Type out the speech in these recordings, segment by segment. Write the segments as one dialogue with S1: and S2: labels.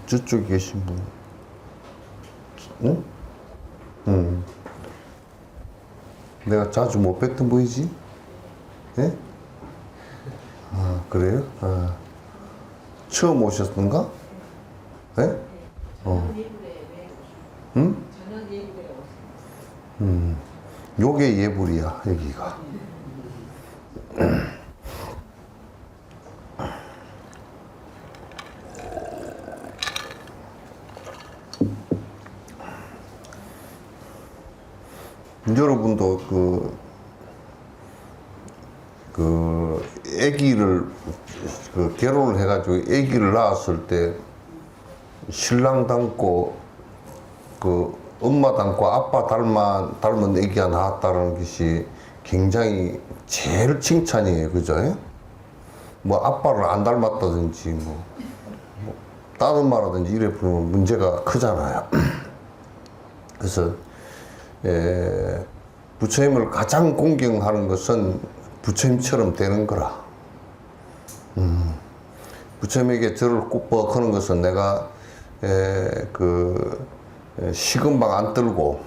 S1: 저쪽에 계신 분. 응? 내가 자주 못 뵀던 분이지? 예? 아, 그래요? 아. 처음 오셨던가? 예? 응? 요게 예불이야, 여기가. 여러분도 아기를, 결혼을 해가지고 아기를 낳았을 때 신랑 닮고, 엄마 닮고 아빠 닮은 아기가 나왔다는 것이 굉장히 제일 칭찬이에요. 그죠? 뭐, 아빠를 안 닮았다든지, 다른 말하든지 이래 보면 문제가 크잖아요. 그래서, 부처님을 가장 공경하는 것은 부처님처럼 되는 거라. 부처님에게 절을 꾹뻑 하는 것은 내가, 시금방 안 떨고,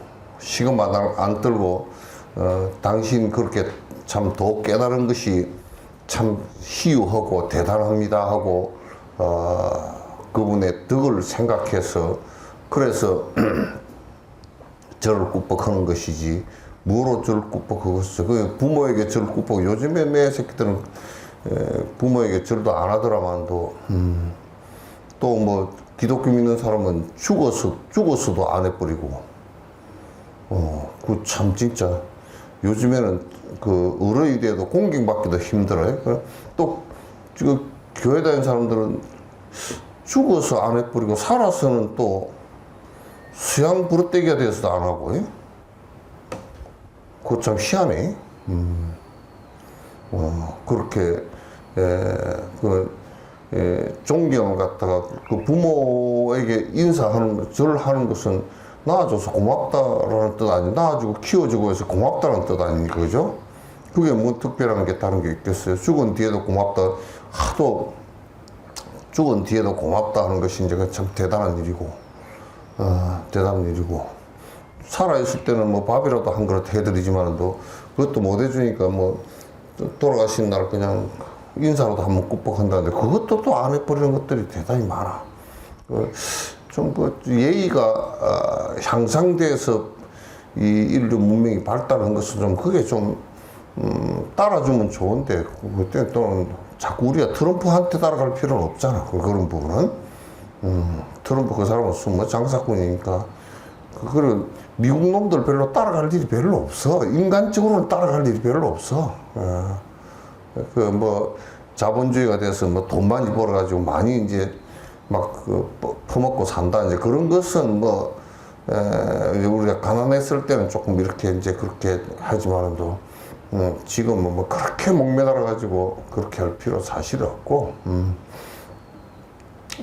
S1: 당신 그렇게 참 더 깨달은 것이 참 희유하고 대단합니다 하고, 그분의 덕을 생각해서, 그래서 절을 꾹뻑 하는 것이지, 뭐로 절을 꾹뻑 하겠어. 그 부모에게 절을 꾹뻑, 요즘에 매 새끼들은 부모에게 절도 안 하더라만도, 또 뭐, 기독교 믿는 사람은 죽어서도 안 해버리고, 그 참 진짜, 요즘에는 어른이 돼도 공경받기도 힘들어요. 또, 지금 교회 다니는 사람들은 죽어서 안 해버리고, 살아서는 또, 수양 부르떼기가 돼서도 안 하고, 그거 참 희한해. 그렇게, 존경을 갖다가 부모에게 인사하는, 절하는 것은 낳아줘서 고맙다라는 뜻 아니에요. 낳아주고 키워주고 해서 고맙다는 뜻 아닙니까? 그죠? 그게 뭐 특별한 게 다른 게 있겠어요? 죽은 뒤에도 고맙다. 하도 죽은 뒤에도 고맙다 하는 것이 이제 참 대단한 일이고, 대단한 일이고. 살아있을 때는 뭐 밥이라도 한 그릇 해드리지만도 그것도 못 해주니까 뭐 돌아가신 날 그냥 인사로도 한번 꾹뻑 한다는데 그것도 또 안 해버리는 것들이 대단히 많아. 좀 예의가 향상돼서 이 인류 문명이 발달한 것은 좀 그게 좀 따라주면 좋은데 그때 또 자꾸 우리가 트럼프한테 따라갈 필요는 없잖아. 그런 부분은. 트럼프 그 사람은 뭐 장사꾼이니까 그거를 미국 놈들 별로 따라갈 일이 별로 없어. 인간적으로는 따라갈 일이 별로 없어. 자본주의가 돼서 뭐 돈 많이 벌어가지고 많이 이제 막 퍼먹고 산다. 이제 그런 것은 우리가 가난했을 때는 조금 이렇게 이제 그렇게 하지만도, 지금은 뭐 그렇게 목매달아가지고 그렇게 할 필요 사실 없고,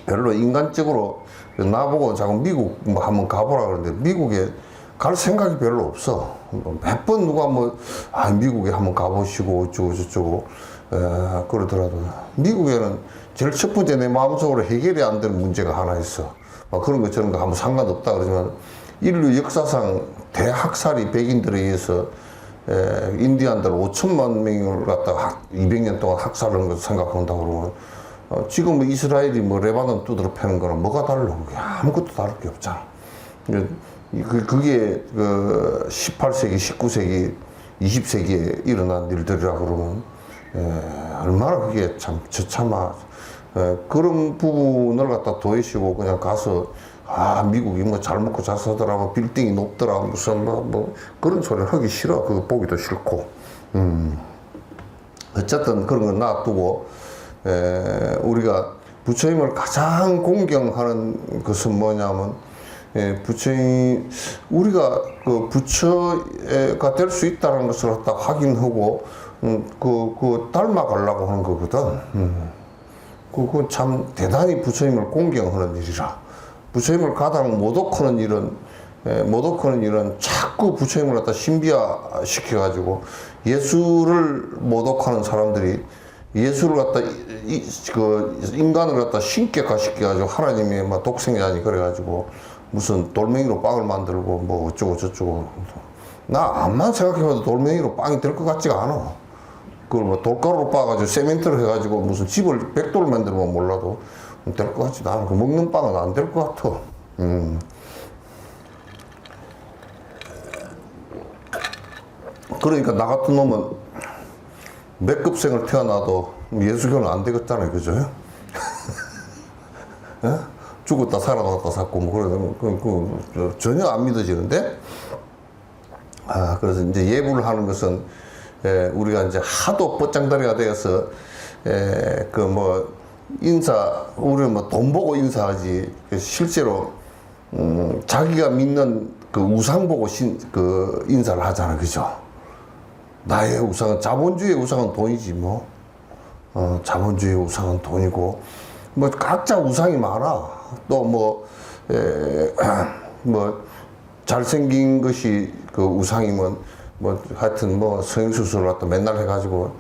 S1: 별로 인간적으로 나보고 자꾸 미국 뭐 한번 가보라 그러는데 미국에 갈 생각이 별로 없어. 몇 번 누가 미국에 한번 가보시고 어쩌고 저쩌고 그러더라도 미국에는 제일 첫 번째 내 마음속으로 해결이 안 되는 문제가 하나 있어. 그런 거 저런 거 하면 상관없다 그러지만 인류 역사상 대학살이 백인들에 의해서 인디안들 5천만 명을 갖다가 200년 동안 학살하는 걸 생각한다 그러면 지금 이스라엘이 레바논 두드러 패는 거랑 뭐가 달라? 아무것도 다를 게 없잖아. 그게 18세기, 19세기, 20세기에 일어난 일들이라 그러면 얼마나 그게 참 처참하. 그런 부분을 갖다 도외시고 그냥 가서 미국이 뭐 잘 먹고 잘 살더라, 빌딩이 높더라, 무슨 그런 소리를 하기 싫어. 그거 보기도 싫고. 어쨌든 그런 건 놔두고 우리가 부처님을 가장 공경하는 것은 뭐냐면 부처님, 우리가 부처가 될 수 있다는 것을 갖다 확인하고 닮아가려고 하는 거거든. 그건 참 대단히 부처님을 공경하는 일이라. 부처님을 가장 모독하는 일은 자꾸 부처님을 갖다 신비화 시켜가지고 예수를 모독하는 사람들이 예수를 갖다 그 인간을 갖다 신격화시켜가지고 하나님이 막 독생자니 그래가지고 무슨 돌멩이로 빵을 만들고 뭐 어쩌고 저쩌고. 나 암만 생각해봐도 돌멩이로 빵이 될 것 같지가 않아. 그걸 뭐 돌가루로 빻아가지고 세멘트를 해가지고 무슨 집을 백돌을 만들면 몰라도 될 것 같지도 않아. 그 먹는 빵은 안 될 것 같아. 그러니까 나 같은 놈은 몇 급생을 태어나도 예수교는 안 되겠잖아요. 그죠? 예? 죽었다 살아났다 샀고 뭐 그러면 전혀 안 믿어지는데. 그래서 이제 예불을 하는 것은 우리가 이제 하도 뻗장다리가 되어서 그 뭐 우리는 뭐 돈 보고 인사하지 실제로 자기가 믿는 그 우상 보고 그 인사를 하잖아. 그죠? 나의 우상은 자본주의의 우상은 돈이지 뭐. 자본주의의 우상은 돈이고 뭐 각자 우상이 많아. 또 뭐 잘생긴 것이 그 우상이면 뭐 하여튼 뭐 성형수술을 갖다 맨날 해가지고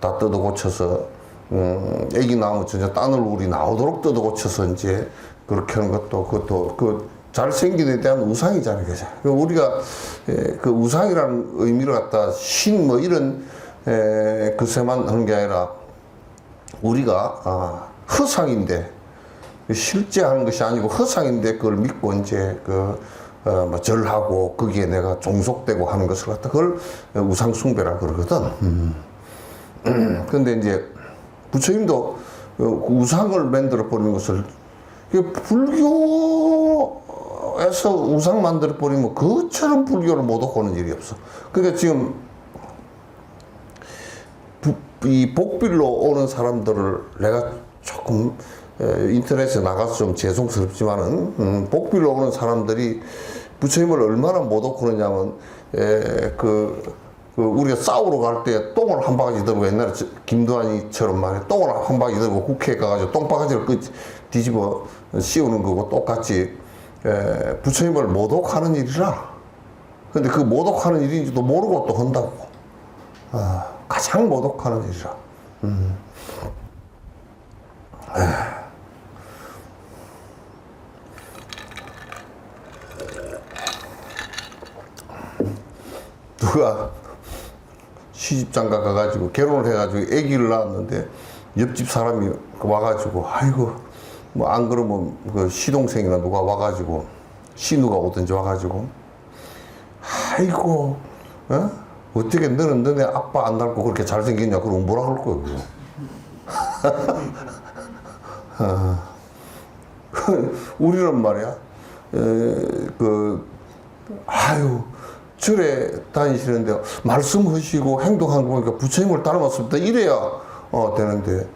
S1: 다 뜯어 고쳐서 애기 나오면 진짜 따늘울이 나오도록 뜯어 고쳐서 이제 그렇게 하는 것도 그것도 그 잘생긴 데 대한 우상이잖아요. 그죠? 우리가 그 우상이라는 의미를 갖다 신 뭐 이런 그새만 하는 게 아니라 우리가 허상인데 실제 하는 것이 아니고 허상인데 그걸 믿고 이제 뭐 절하고 거기에 내가 종속되고 하는 것을 갖다 그걸 우상숭배라 그러거든. 근데 이제 부처님도 우상을 만들어 버리는 것을 불교에서 우상 만들어 버리면 그처럼 불교를 못 얻고는 일이 없어. 그러니까 지금 이 복빌로 오는 사람들을 내가 조금 인터넷에 나가서 좀 죄송스럽지만은 복빌로 오는 사람들이 부처님을 얼마나 못 얻고 그러냐면 우리가 싸우러 갈 때 똥을 한 바가지 들고 옛날에 김두한이처럼 말해 똥을 한 바가지 들고 국회에 가가지고 똥바가지를 뒤집어 씌우는 거고 똑같이 부처님을 모독하는 일이라. 근데 그 모독하는 일인지도 모르고 또 한다고. 가장 모독하는 일이라. 누가 시집장가 가가지고 결혼을 해가지고 아기를 낳았는데 옆집 사람이 와가지고 아이고 뭐 안 그러면 그 시동생이나 누가 와가지고 시누가 오든지 와가지고 아이고 어떻게 너는 너네 아빠 안 닮고 그렇게 잘생겼냐 그러면 뭐라 그럴 거예요. 우리는 말이야 아유 절에 다니시는데 말씀하시고 행동한 거 보니까 부처님을 닮았습니다. 이래야 되는데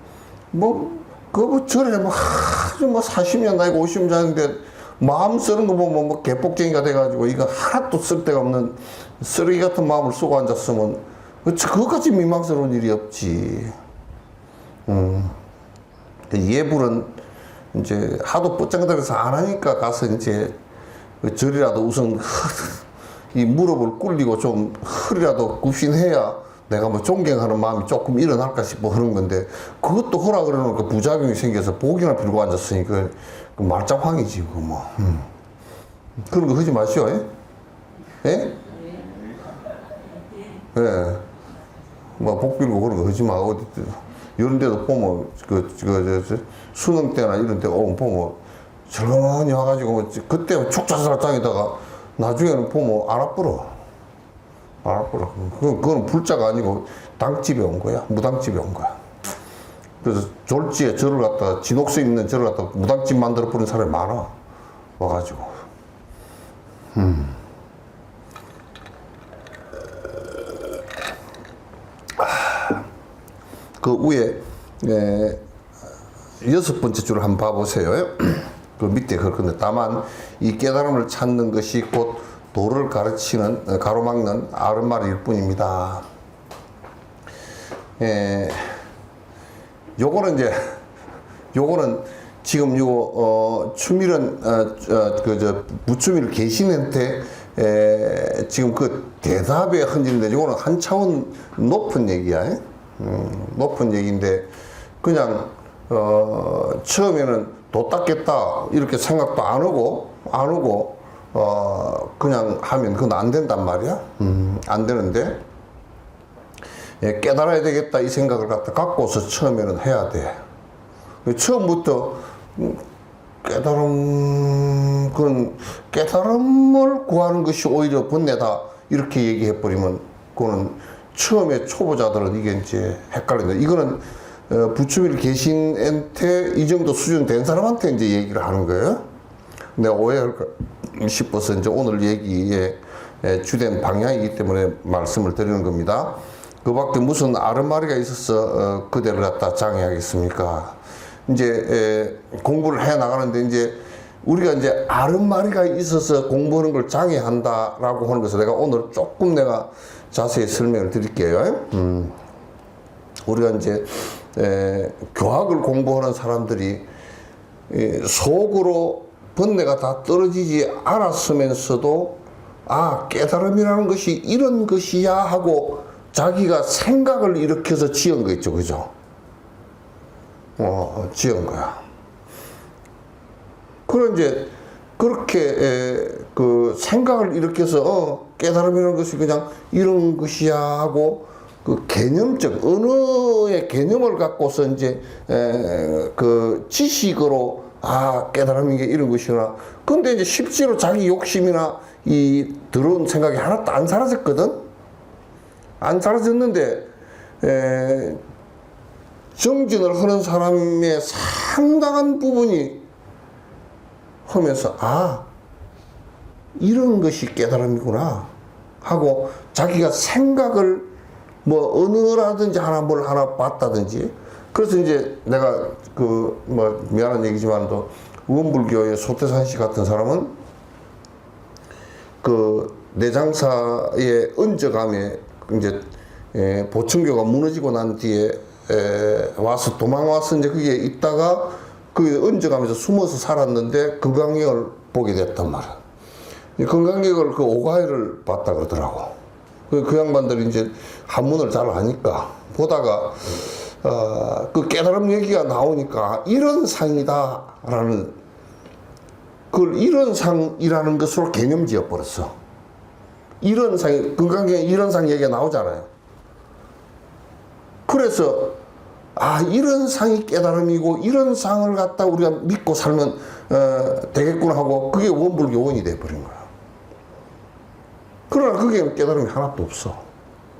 S1: 절에 아주 40년 나이고 50년 자는데 마음 쓰는 거 보면 뭐 개복쟁이가 돼가지고 이거 하나도 쓸데가 없는 쓰레기 같은 마음을 쓰고 앉았으면 그것까지 민망스러운 일이 없지. 예불은 이제 하도 뻗장들어서 안 하니까 가서 이제 절이라도 우선 이 무릎을 꿇리고 좀 허리라도 굽신해야 내가 뭐 존경하는 마음이 조금 일어날까 싶어 하는 건데 그것도 허락을 해놓으니까 부작용이 생겨서 복이나 빌고 앉았으니까 그 말짱황이지 그거 뭐. 그런 거 하지 마시오. 예? 예. 뭐 복 빌고 그런 거 하지 마. 어디 이런 데도 보면 수능 때나 이런 데 오면 보면 젊은이 와가지고 그때 축자살장에다가 나중에는 보면 알아버려. 그건 불자가 아니고 당집에 온 거야. 무당집에 온 거야. 그래서 졸지에 절을 갖다가 진옥수 있는 절을 갖다가 무당집 만들어 버린 사람이 많아. 와가지고. 그 위에 6번째 줄을 한번 봐보세요. 그 밑에 그렇건데 다만 이 깨달음을 찾는 것이 곧 도를 가로막는 아른말일 뿐입니다. 요거는 지금 추밀은 부추밀 계신한테 지금 그 대답에 흔들리는데 요거는 한 차원 높은 얘기야. 높은 얘기인데 그냥 처음에는 도 닦겠다 이렇게 생각도 안 하고 그냥 하면 그건 안 된단 말이야. 안 되는데 깨달아야 되겠다 이 생각을 갖고서 처음에는 해야 돼. 처음부터 깨달음을 구하는 것이 오히려 번뇌다 이렇게 얘기해 버리면 그거는 처음에 초보자들은 이게 이제 헷갈린다. 이거는 부처님 계신한테 이 정도 수준 된 사람한테 이제 얘기를 하는 거예요. 내가 오해할까 싶어서 이제 오늘 얘기의 주된 방향이기 때문에 말씀을 드리는 겁니다. 그 밖에 무슨 아른마리가 있어서 그대를 갖다 장애하겠습니까? 이제 공부를 해 나가는데 이제 우리가 이제 아른마리가 있어서 공부하는 걸 장애한다라고 하는 것을 내가 오늘 조금 내가 자세히 설명을 드릴게요. 우리가 이제 교학을 공부하는 사람들이 속으로 번뇌가 다 떨어지지 않았으면서도 아 깨달음이라는 것이 이런 것이야 하고 자기가 생각을 일으켜서 지은 거 있죠, 그죠? 지은 거야. 그런 이제 그렇게 그 생각을 일으켜서 깨달음이라는 것이 그냥 이런 것이야 하고 그 개념적 언어의 개념을 갖고서 이제 그 지식으로 아 깨달음이 게 이런 것이구나. 근데 이제 실제로 자기 욕심이나 이 더러운 생각이 하나도 안 사라졌거든. 안 사라졌는데 정진을 하는 사람의 상당한 부분이 하면서 아 이런 것이 깨달음이구나 하고 자기가 생각을 뭐 언어라든지 뭘 하나 봤다든지 그래서 이제 내가 그 뭐 미안한 얘기지만도 원불교의 소태산 씨 같은 사람은 그 내장사의 언저감에 이제 보충교가 무너지고 난 뒤에 와서 도망와서 이제 거기에 있다가 그 언저감에서 숨어서 살았는데 금강경을 보게 됐단 말이야. 금강경을 그 오가회를 봤다 그러더라고. 그 양반들이 이제 한문을 잘 아니까 보다가 그 깨달음 얘기가 나오니까 이런 상이다라는 그걸 이런 상이라는 것으로 개념 지어버렸어. 이런 상이 금강경에 이런 상 얘기가 나오잖아요. 그래서 아 이런 상이 깨달음이고 이런 상을 갖다 우리가 믿고 살면 되겠구나 하고 그게 원불교원이 돼버린 거야. 그러나 그게 깨달음이 하나도 없어.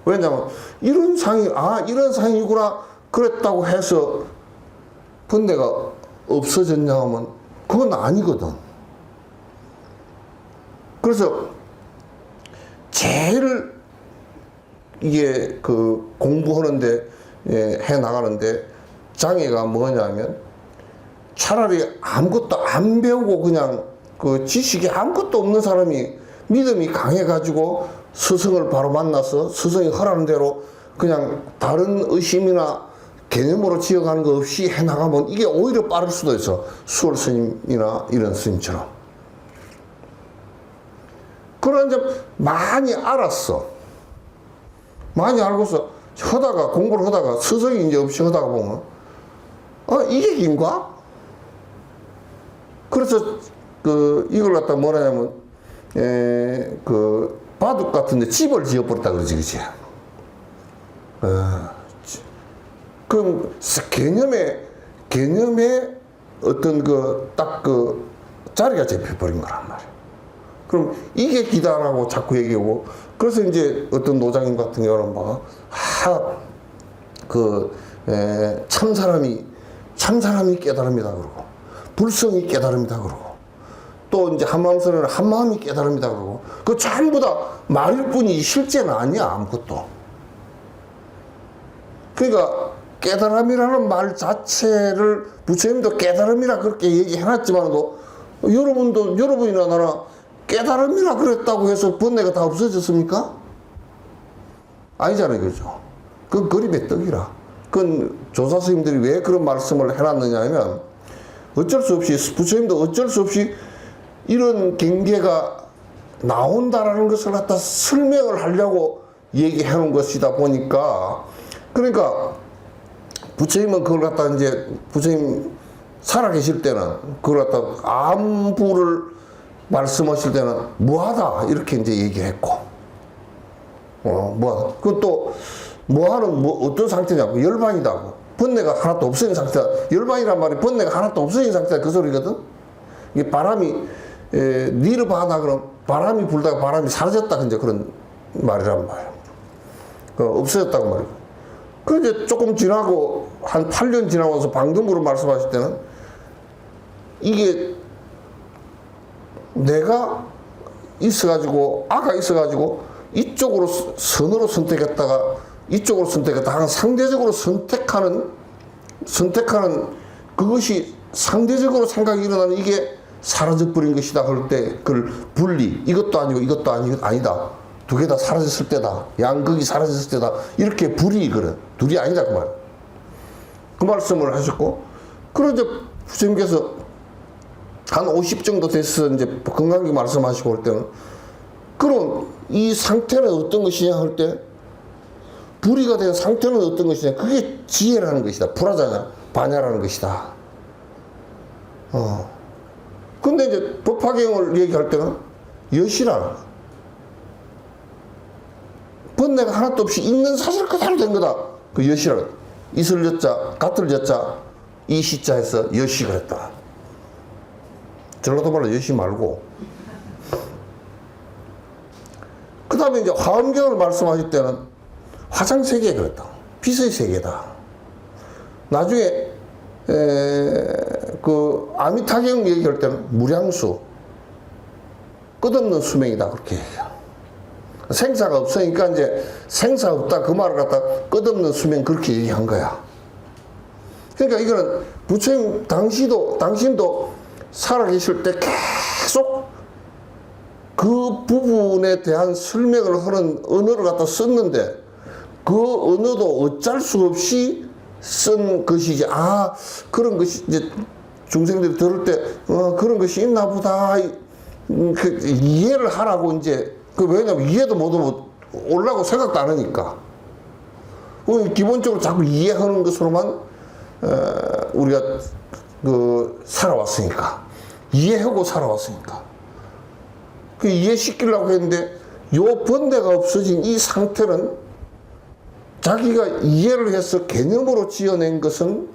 S1: 왜냐하면 이런 상이 아 이런 상이구나 그랬다고 해서 번뇌가 없어졌냐 하면 그건 아니거든. 그래서 제일 이게 그 공부하는데 해 나가는데 장애가 뭐냐면 차라리 아무것도 안 배우고 그냥 그 지식이 아무것도 없는 사람이 믿음이 강해가지고 스승을 바로 만나서 스승이 허락하는 대로 그냥 다른 의심이나 개념으로 지어가는 거 없이 해 나가면 이게 오히려 빠를 수도 있어. 수월 스님이나 이런 스님처럼. 그런 점 많이 알았어. 많이 알고서 하다가 공부를 하다가 스승이 이제 없이 하다가 보면 이게 긴가? 그래서 그 이걸 갖다 뭐라냐면 그 바둑 같은데 집을 지어버렸다 그러지, 그치? 그럼 개념에 어떤 그 딱 그 자리가 잡혀버린 거란 말이야. 그럼 이게 기다라고 자꾸 얘기하고 그래서 이제 어떤 노장님 같은 경우는 참사람이 깨달음이다 그러고 불성이 깨달음이다 그러고 또 이제 한마음선언은 한마음이 깨달음이다 그러고 그 전부 다 말일 뿐이 실제는 아니야 아무것도. 그러니까 깨달음이라는 말 자체를 부처님도 깨달음이라 그렇게 얘기해놨지만도 여러분이나 나나 깨달음이라 그랬다고 해서 번뇌가 다 없어졌습니까? 아니잖아요, 그죠? 그건 그림의 떡이라. 그건 조사 스님들이 왜 그런 말씀을 해놨느냐 하면 어쩔 수 없이 부처님도 어쩔 수 없이 이런 경계가 나온다라는 것을 갖다 설명을 하려고 얘기해 놓은 것이다 보니까 그러니까 부처님은 그걸 갖다 이제 부처님 살아계실 때는 그걸 갖다 안부를 말씀하실 때는 무하다 이렇게 이제 얘기했고, 무하다. 그것도 무하는 어떤 상태냐고, 열반이다고. 번뇌가 하나도 없어진 상태다. 열반이란 말이 번뇌가 하나도 없어진 상태다 그 소리거든. 이게 바람이 니르바다 그럼 바람이 불다가 바람이 사라졌다 이제 그런 말이란 말이야. 없어졌다고 말이야. 그 이제 조금 지나고 한 8년 지나고 나서 방등부로 말씀하실 때는 이게 내가 있어가지고 아가 있어가지고 이쪽으로 선으로 선택했다가 이쪽으로 선택했다 하는 상대적으로 선택하는 그것이 상대적으로 생각이 일어나는 이게 사라져버린 것이다 할 때 그걸 분리, 이것도 아니고 이것도 아니다, 두 개 다 사라졌을 때다, 양극이 사라졌을 때다, 이렇게 불이거든. 둘이 아니다 그 말. 그 말씀을 하셨고, 그리고 이제 부처님께서 한 50 정도 됐어 이제 건강기 말씀하시고 할 때는 그럼 이 상태는 어떤 것이냐 할 때 불이가 된 상태는 어떤 것이냐, 그게 지혜라는 것이다. 불하잖아, 반야라는 것이다. 근데 이제 법화경을 얘기할 때는 여시라는 거야. 번뇌가 하나도 없이 있는 사실 그대로 된 거다. 그 여시라는 거야. 있을 여자, 같을 여자, 이 시자에서 여시 그랬다. 전라도 말로 여시 말고. 그 다음에 이제 화엄경을 말씀하실 때는 화상세계 그랬다. 빛의 세계다. 나중에 그 아미타경 얘기할 때는 무량수, 끝없는 수명이다 그렇게 얘기해요. 생사가 없으니까 이제 생사 없다 그 말을 갖다 끝없는 수명 그렇게 얘기한 거야. 그러니까 이거는 부처님 당신도 살아계실 때 계속 그 부분에 대한 설명을 하는 언어를 갖다 썼는데 그 언어도 어쩔 수 없이 쓴 것이지. 그런 것이 이제 중생들이 들을 때 그런 것이 있나 보다 그 이해를 하라고 이제 왜냐면 이해도 못 올라고 생각도 안 하니까. 기본적으로 자꾸 이해하는 것으로만 우리가 살아왔으니까, 이해하고 살아왔으니까 그 이해시키려고 했는데 요 번뇌가 없어진 이 상태는 자기가 이해를 해서 개념으로 지어낸 것은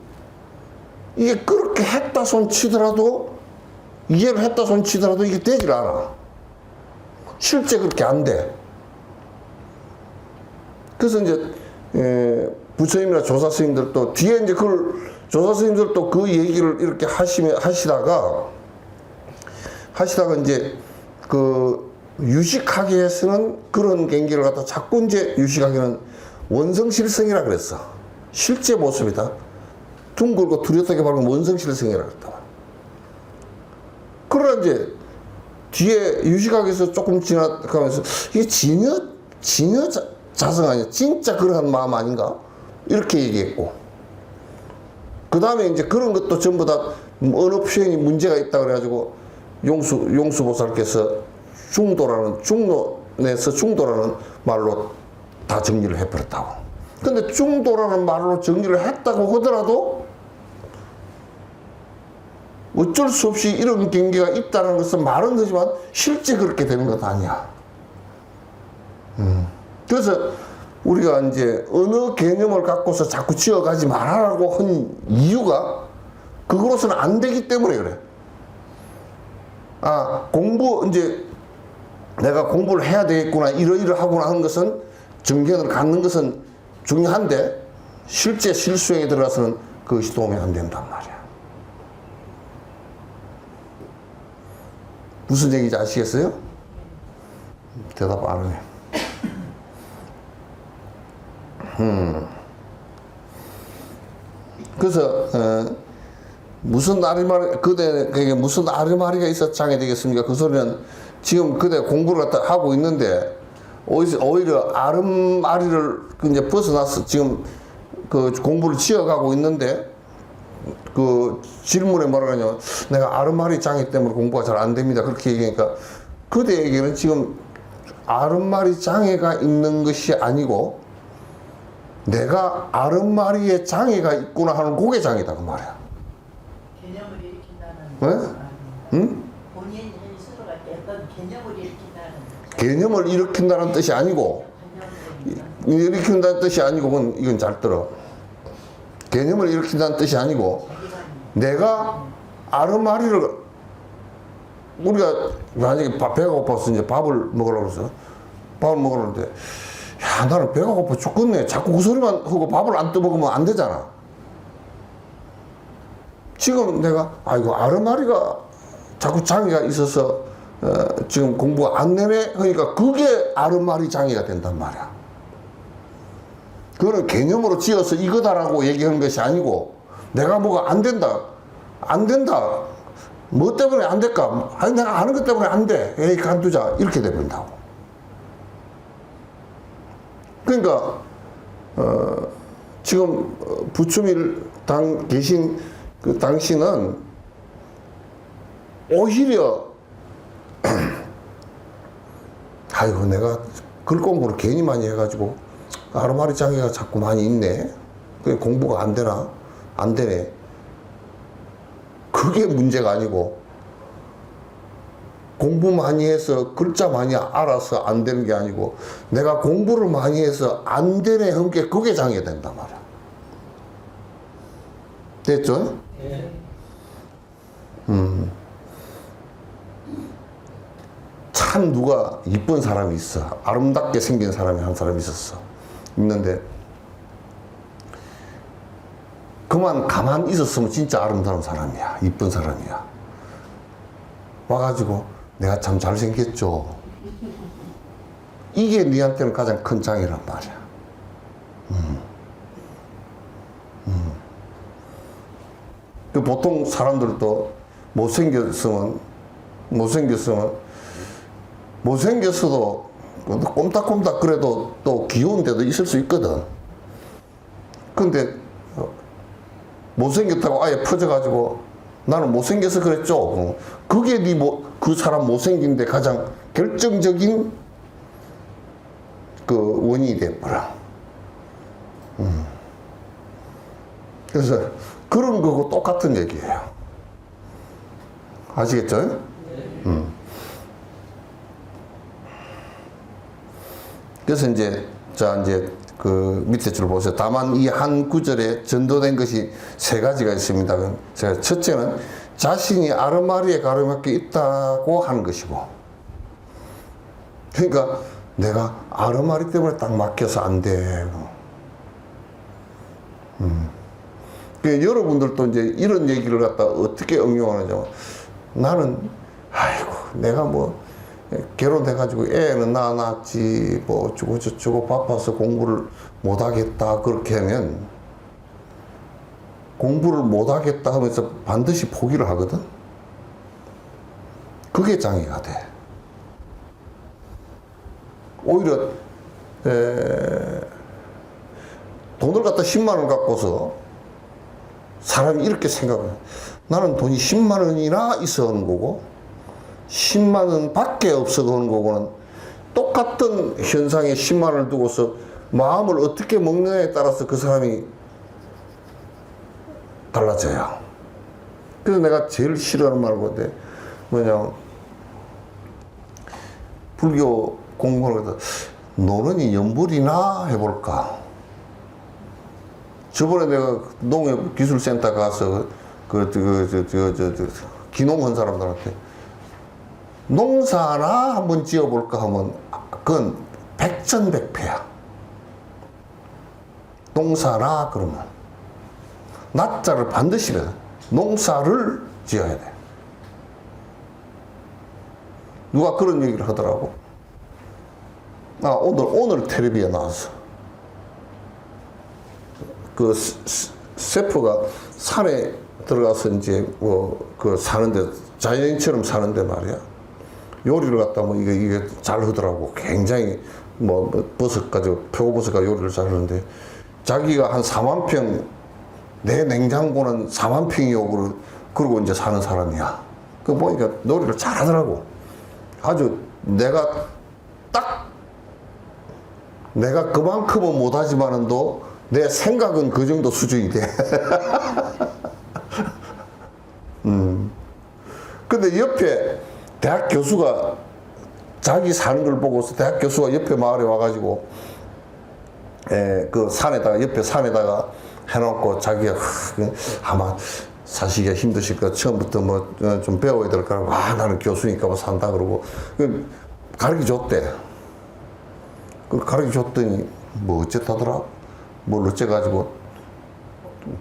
S1: 이게 그렇게 했다 손 치더라도 이해를 했다 손 치더라도 이게 되질 않아. 실제 그렇게 안 돼. 그래서 이제 부처님이나 조사 스님들도 뒤에 이제 그걸 조사 스님들도 그 얘기를 이렇게 하시다가 이제 그 유식하게 해서는 그런 경계를 갖다 자꾸 이제 유식하게는 원성실성이라 그랬어. 실제 모습이다. 둥글고 뚜렷하게 바르면 원성실성이라 그랬다. 그러나 이제 뒤에 유식학에서 조금 지나가면서 이게 진여 자성 아니야, 진짜 그러한 마음 아닌가 이렇게 얘기했고, 그 다음에 이제 그런 것도 전부 다 언어 표현이 문제가 있다 그래가지고 용수보살께서 중론에서 중도라는 말로 다 정리를 해버렸다고. 근데 중도라는 말로 정리를 했다고 하더라도 어쩔 수 없이 이런 경계가 있다는 것은 말은 하지만 실제 그렇게 되는 것 아니야. 그래서 우리가 이제 언어 개념을 갖고서 자꾸 지어가지 말라고 한 이유가 그거로서는 안 되기 때문에 그래. 이제 내가 공부를 해야 되겠구나 이러이러하구나 하는 것은 정견을 갖는 것은 중요한데 실제 실수행에 들어가서는 그것이 도움이 안 된단 말이야. 무슨 얘기인지 아시겠어요? 대답 안 하네. 그래서 무슨 그게 무슨 아르마리가 있어 장애 되겠습니까? 그 소리는 지금 그대 공부를 갖다 하고 있는데 오히려 아르마리를 이제 벗어나서 지금 그 공부를 지어가고 있는데 그 질문에 뭐라 하냐면 내가 아르마리 장애 때문에 공부가 잘 안 됩니다. 그렇게 얘기하니까 그대에게는 지금 아르마리 장애가 있는 것이 아니고 내가 아름마리에 장애가 있구나 하는 그게 장애다 그 말이야.
S2: 개념을 일으킨다는
S1: 네?
S2: 말입니다.
S1: 응?
S2: 본인 스스로가 어떤 개념을 일으킨다는
S1: 개념을 일으킨다는 뜻이 아니고, 일으킨다는 뜻이 아니고, 이건 잘 들어. 개념을 일으킨다는 뜻이 아니고, 내가 아르마리를, 우리가 만약에 배가 고파서 이제 밥을 먹으려고 그래서, 밥을 먹으려는데, 야, 나는 배가 고파 죽겠네. 자꾸 그 소리만 하고 밥을 안 떠먹으면 안 되잖아. 지금 내가, 아이고, 아르마리가 자꾸 장애가 있어서, 지금 공부가 안 되네? 그러니까 그게 아르마리 장애가 된단 말이야. 그거는 개념으로 지어서 이거다라고 얘기하는 것이 아니고, 내가 뭐가 안 된다. 안 된다. 뭐 때문에 안 될까? 아니, 내가 아는 것 때문에 안 돼. 에이, 간두자. 이렇게 돼버린다고. 그러니까, 지금 부추밀 계신 그 당신은 오히려, 아이고, 내가 글 공부를 괜히 많이 해가지고, 아르마리 장애가 자꾸 많이 있네. 그게 공부가 안 되나? 안 되네. 그게 문제가 아니고, 공부 많이 해서 글자 많이 알아서 안 되는 게 아니고, 내가 공부를 많이 해서 안 되네 한 게 그게 장애된단 말이야. 됐죠?
S2: 네.
S1: 참 누가 이쁜 사람이 있어. 아름답게 생긴 사람이 한 사람이 있었어. 있는데, 그만 가만 있었으면 진짜 아름다운 사람이야. 이쁜 사람이야. 와가지고 내가 참 잘생겼죠. 이게 니한테는 가장 큰 장애란 말이야. 그 보통 사람들도 못생겼어도 꼼닥꼼닥 그래도 또 귀여운 데도 있을 수 있거든. 근데 못생겼다고 아예 퍼져가지고 나는 못생겨서 그랬죠. 그게 그 사람 못생긴데 가장 결정적인 그 원인이 돼버려. 그래서 그런 거고 똑같은 얘기예요. 아시겠죠? 그래서 이제 그 밑에 줄 보세요. 다만 이 한 구절에 전도된 것이 세 가지가 있습니다. 제가 첫째는 자신이 아르마리에 가름할 게 있다고 하는 것이고, 그러니까 내가 아르마리 때문에 딱 막혀서 안 돼. 그러니까 여러분들도 이제 이런 얘기를 갖다 어떻게 응용하느냐. 나는 아이고 내가 뭐 결혼해가지고 애는 낳았지 뭐 어쩌고 저쩌고 바빠서 공부를 못하겠다 그렇게 하면 공부를 못하겠다 하면서 반드시 포기를 하거든. 그게 장애가 돼. 오히려 돈을 갖다 10만 원 갖고서 사람이 이렇게 생각해. 나는 돈이 10만 원이나 있어 하는 거고 10만 원 밖에 없어도 하는 거고는 똑같은 현상에 10만 원을 두고서 마음을 어떻게 먹느냐에 따라서 그 사람이 달라져요. 그래서 내가 제일 싫어하는 말인데 뭐냐, 불교 공부를 해서 노는이 연불이나 해볼까. 저번에 내가 농협기술센터 가서 기농한 사람들한테 농사나 한번 지어볼까 하면 그건 백전백패야. 농사나 그러면 낮자를 반드시 해야 돼. 농사를 지어야 돼. 누가 그런 얘기를 하더라고. 오늘 텔레비에 나왔어. 그 세포가 산에 들어가서 이제 그 사는데 자연인처럼 사는데 말이야. 요리를 갖다 뭐 이게 잘 하더라고. 굉장히 버섯 가지고 표고버섯 가지고 요리를 잘 하는데 자기가 한 4만 평 내 냉장고는 4만 평이요 그러고 이제 사는 사람이야. 그 보니까 요리를 잘 하더라고. 아주 내가 딱 내가 그만큼은 못하지만은도 내 생각은 그 정도 수준이 돼. 근데 옆에 대학 교수가 자기 사는 걸 보고서 대학 교수가 옆에 마을에 와가지고 그 산에다가 옆에 산에다가 해놓고 자기가 아마 사시기가 힘드실 거 처음부터 뭐 좀 배워야 될 거라고 나는 교수니까 뭐 산다 그러고 가르쳐 줬대. 그 가르쳐 줬더니 뭐 어쨌다더라 뭘 어째가지고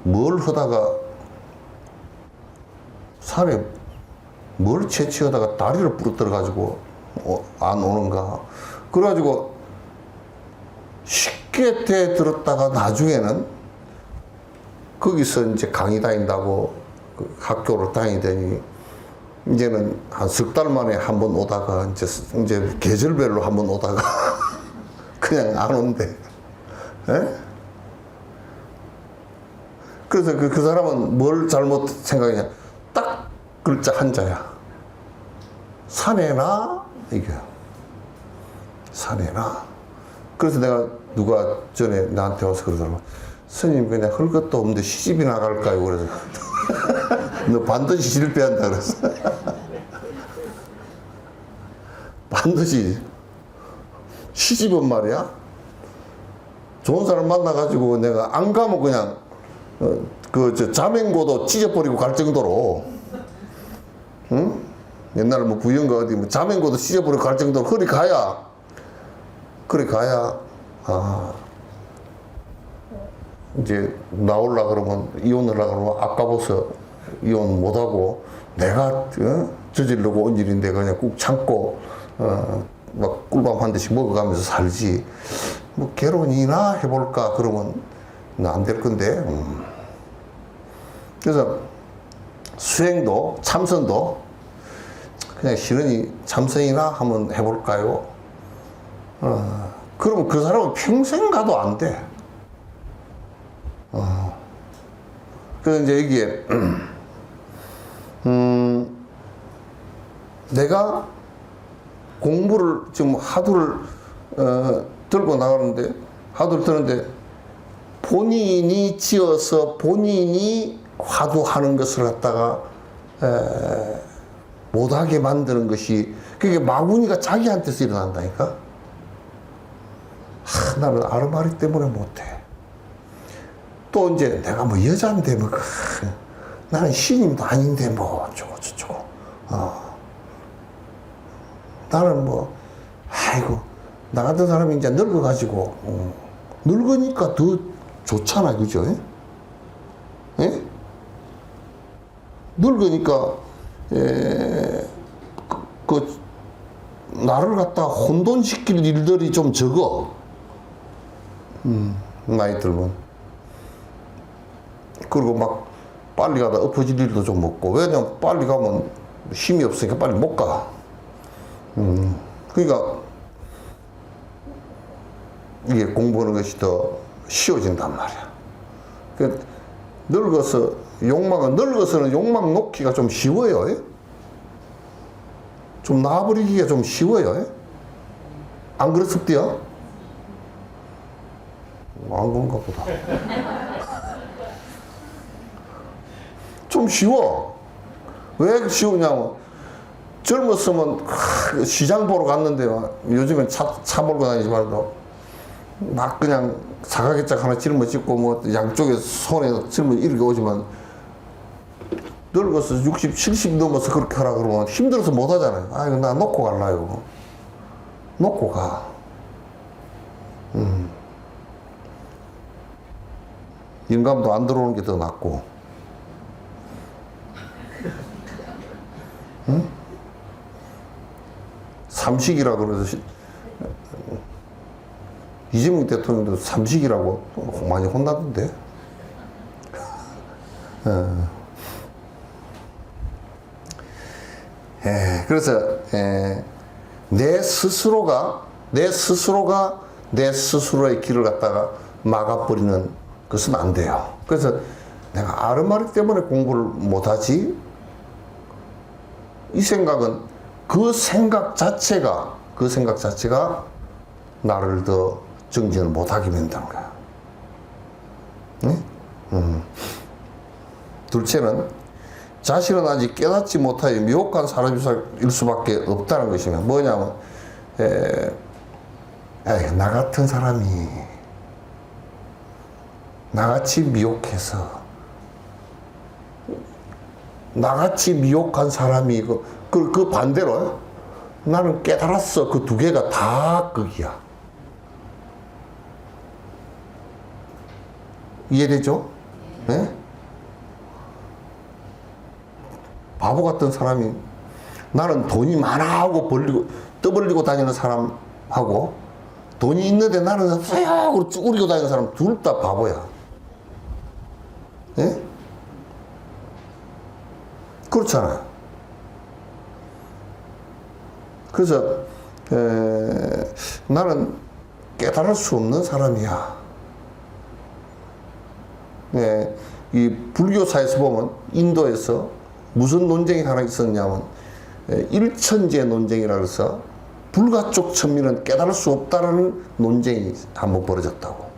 S1: 뭘 하다가 산에 뭘 채취하다가 다리를 부러뜨려가지고 안 오는가. 그래가지고 쉽게 들었다가 나중에는 거기서 이제 강의 다닌다고 그 학교를 다니더니 이제는 한 석 달 만에 한 번 오다가 이제 계절별로 한 번 오다가 그냥 안 온대. 에? 그래서 그 사람은 뭘 잘못 생각했냐. 딱 글자 한자야. 사내나 이게 사내나. 그래서 내가 누가 전에 나한테 와서 그러더라고. 스님 그냥 할 것도 없는데 시집이 나갈까요? 그래서 너 반드시 실패한다 그랬어. 반드시 시집은 말이야. 좋은 사람 만나가지고 내가 안 가면 그냥 자맹고도 찢어버리고 갈 정도로, 응? 옛날에 뭐 부영가 어디 뭐 자맹고도 찢어버리고 갈 정도로 그리 가야 이제 나올라 그러면 이혼하려 그러면 아까워서 이혼 못하고 내가 저지르고 온 일인데 그냥 꾹 참고 막 꿀밤 한 대씩 먹어가면서 살지 뭐 결혼이나 해볼까 그러면 안 될 건데. 그래서 수행도 참선도 그냥 실은이 참선이나 한번 해볼까요? 그러면 그 사람은 평생 가도 안 돼. 그래서 이제 여기에 내가 공부를 지금 하두를 들고 나가는데 하두를 드는데 본인이 지어서 본인이 화두하는 것을 갖다가 못하게 만드는 것이 그게 마구니가 자기한테서 일어난다니까. 나는 아르마리 때문에 못해. 또 이제 내가 뭐 여자인데 뭐 나는 신임도 아닌데 뭐 어쩌고 저쩌고 나는 뭐 아이고 나 같은 사람이 이제 늙어가지고 늙으니까 더 좋잖아 그죠? 예? 늙으니까 나를 갖다 혼돈시킬 일들이 좀 적어. 나이 들면. 그리고 막 빨리 가다 엎어질 일도 좀 없고. 왜냐면 빨리 가면 힘이 없으니까 빨리 못 가. 그러니까 이게 공부하는 것이 더 쉬워진단 말이야. 그 늙어서는 욕망 놓기가 좀 쉬워요. 예? 좀 놔버리기가 좀 쉬워요. 예? 안 그렇습디요? 안 그런가 보다. 좀 쉬워. 왜 쉬우냐면 젊었으면 시장 보러 갔는데 요즘엔 차 몰고 다니지 말고 막 그냥 사각개짝 하나 짊어지고 뭐 양쪽에 손에 짊어 이렇게 오지만 늙어서 60, 70 넘어서 그렇게 하라 그러면 힘들어서 못 하잖아요. 아이고 나 놓고 갈라요. 놓고 가. 영감도 안 들어오는 게 더 낫고. 응? 삼식이라 그래서 이재명 대통령도 삼식이라고 많이 혼나던데. 그래서 내 스스로가 내 스스로의 길을 갖다가 막아버리는 것은 안 돼요. 그래서 내가 아르마리 때문에 공부를 못하지. 이 생각은 그 생각 자체가 나를 더 정진을 못하게 된다는 거야. 네? 둘째는 자신은 아직 깨닫지 못하여 미혹한 사람일 수밖에 없다는 것이면 뭐냐면 나 같은 사람이 나같이 미혹해서 나같이 미혹한 사람이 그 반대로 나는 깨달았어. 그 두 개가 다 극이야. 이해되죠? 네? 바보 같은 사람이 나는 돈이 많아 하고 떠벌리고 다니는 사람하고 돈이 있는데 나는 없어요 하고 쭈그리고 다니는 사람 둘 다 바보야. 예? 그렇잖아요. 그래서 나는 깨달을 수 없는 사람이야. 예, 이 불교사에서 보면 인도에서 무슨 논쟁이 하나 있었냐면 일천재 논쟁이라 해서 불가 쪽 천민은 깨달을 수 없다라는 논쟁이 한번 벌어졌다고.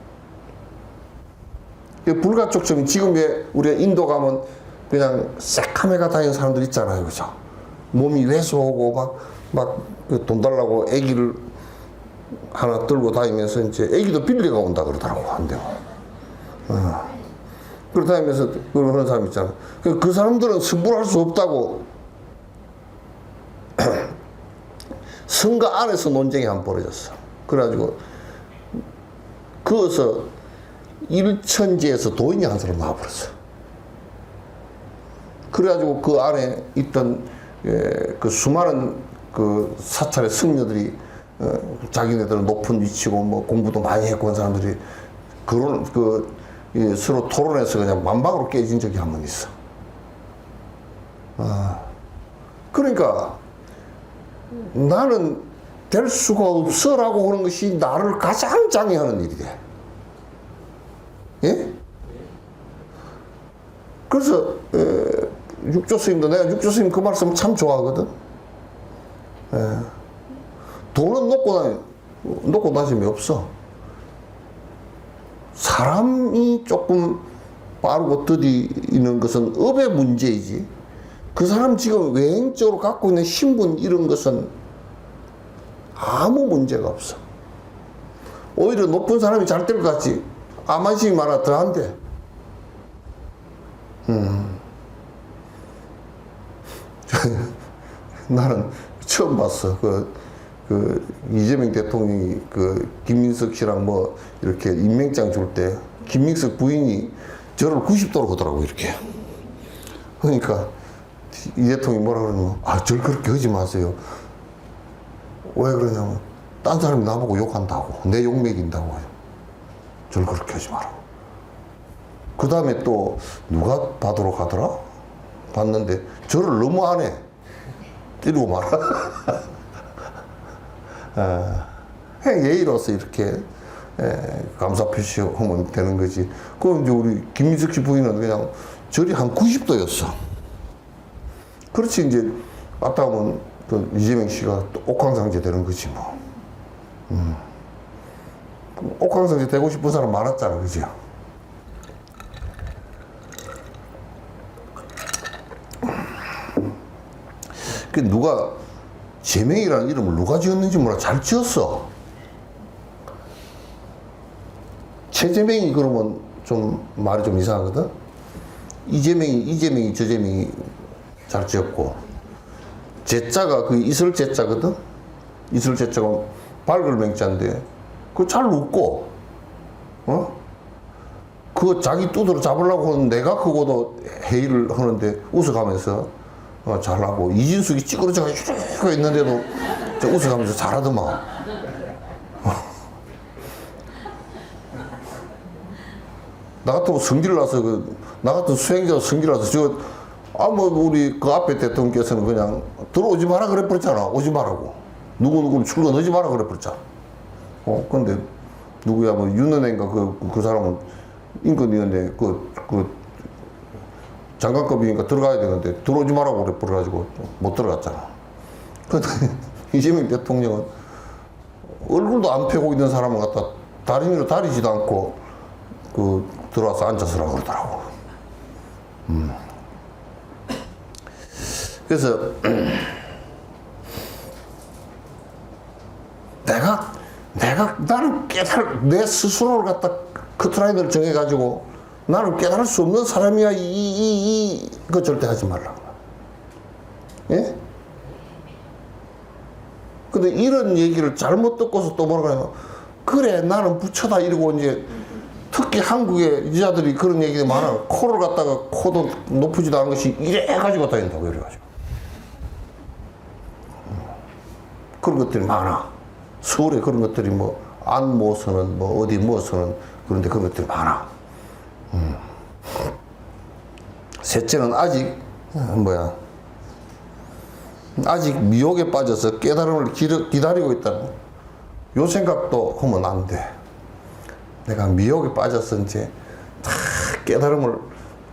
S1: 불가 쪽 천민, 지금 왜 우리가 인도 가면 그냥 새카매가 다니는 사람들 있잖아요, 그죠? 몸이 왜소하고 막 돈 달라고 애기를 하나 들고 다니면서 이제 애기도 빌리가 온다 그러더라고, 한 대. 그러다 하면서 그런 사람 있잖아. 그 사람들은 승부할 수 없다고 성가 안에서 논쟁이 한 번 벌어졌어. 그래가지고 그어서 일천지에서 도인이 한 사람 나와버렸어. 그래가지고 그 안에 있던 그 수많은 그 사찰의 승려들이 자기네들은 높은 위치고 뭐 공부도 많이 했고 한 사람들이 서로 토론해서 그냥 만방으로 깨진 적이 한 번 있어. 그러니까 나는 될 수가 없어라고 하는 것이 나를 가장 장애하는 일이 돼. 예? 그래서 육조 스님도 내가 육조 스님 그 말씀 참 좋아하거든. 돈은 놓고 다짐이 없어. 사람이 조금 빠르고 더디는 것은 업의 문제이지. 그 사람 지금 외행적으로 갖고 있는 신분 이런 것은 아무 문제가 없어. 오히려 높은 사람이 잘 될 것 같지. 아만심이 많아 더 안 돼. 나는 처음 봤어. 그 이재명 대통령이 그 김민석 씨랑 뭐 이렇게 임명장 줄 때 김민석 부인이 저를 90도로 보더라고 이렇게. 그러니까 이 대통령이 뭐라 그러냐면 절 그렇게 하지 마세요. 왜 그러냐면 딴 사람이 나보고 욕한다고 내 욕 먹인다고 절 그렇게 하지 마라. 그 다음에 또 누가 받으러 가더라? 봤는데 저를 너무 안 해. 이러고 말아. 예의로서 이렇게 감사 표시하면 되는 거지. 그럼 이제 우리 김민석 씨 부인은 그냥 절이 한 90도였어. 그렇지, 이제 왔다 가면 또 이재명 씨가 또 옥황상제 되는 거지 뭐. 옥황상제 되고 싶은 사람 많았잖아, 그죠? 그 누가 재명이라는 이름을 누가 지었는지 몰라. 잘 지었어. 최재명이 그러면 좀 말이 좀 이상하거든. 이재명이 저재명이 잘 지었고, 제자가 그 이슬 제자거든. 이슬 제자가 밝을 맹자인데 그거 잘 웃고, 그거 자기 뚜드러 잡으려고 하는 내가 그거도 회의를 하는데 웃어가면서 잘하고, 이진숙이 찌그러져가 이러고 있는데도 웃어가면서 잘하더만. 나 같으면 성질 나서 나 같은 수행자가 성질 나서 우리 그 앞에 대통령께서는 그냥 들어오지 마라 그래 버렸잖아. 오지 말라고. 누구누구 출근하지 마라 그래 버렸잖아. 근데 누구야 뭐 윤은혜인가 그 사람은 인권위원회 그 장관급이니까 들어가야 되는데 들어오지 말라고 그래 버려가지고 못 들어갔잖아. 근데 이재명 대통령은 얼굴도 안 펴고 있는 사람을 갖다 다리미로 다리지도 않고 들어와서 앉아서라고 그러더라고. 그래서 나는 내 스스로를 갖다 커트라인을 정해가지고 나는 깨달을 수 없는 사람이야. 그거 절대 하지 말라고. 예? 근데 이런 얘기를 잘못 듣고서 또 뭐라고 해요? 그래, 나는 부처다. 이러고 이제 특히 한국의 여자들이 그런 얘기가 많아. 코를 갖다가 코도 높이지도 않은 것이 이래가지고 다닌다고, 이래가지고. 그런 것들이 많아. 서울에 그런 것들이 뭐, 안모서는 뭐, 어디 모서는 그런데 그런 것들이 많아. 셋째는 아직, 아직 미혹에 빠져서 깨달음을 기다리고 있다는 요 생각도 하면 안 돼. 내가 미혹에 빠져서 이제 다 깨달음을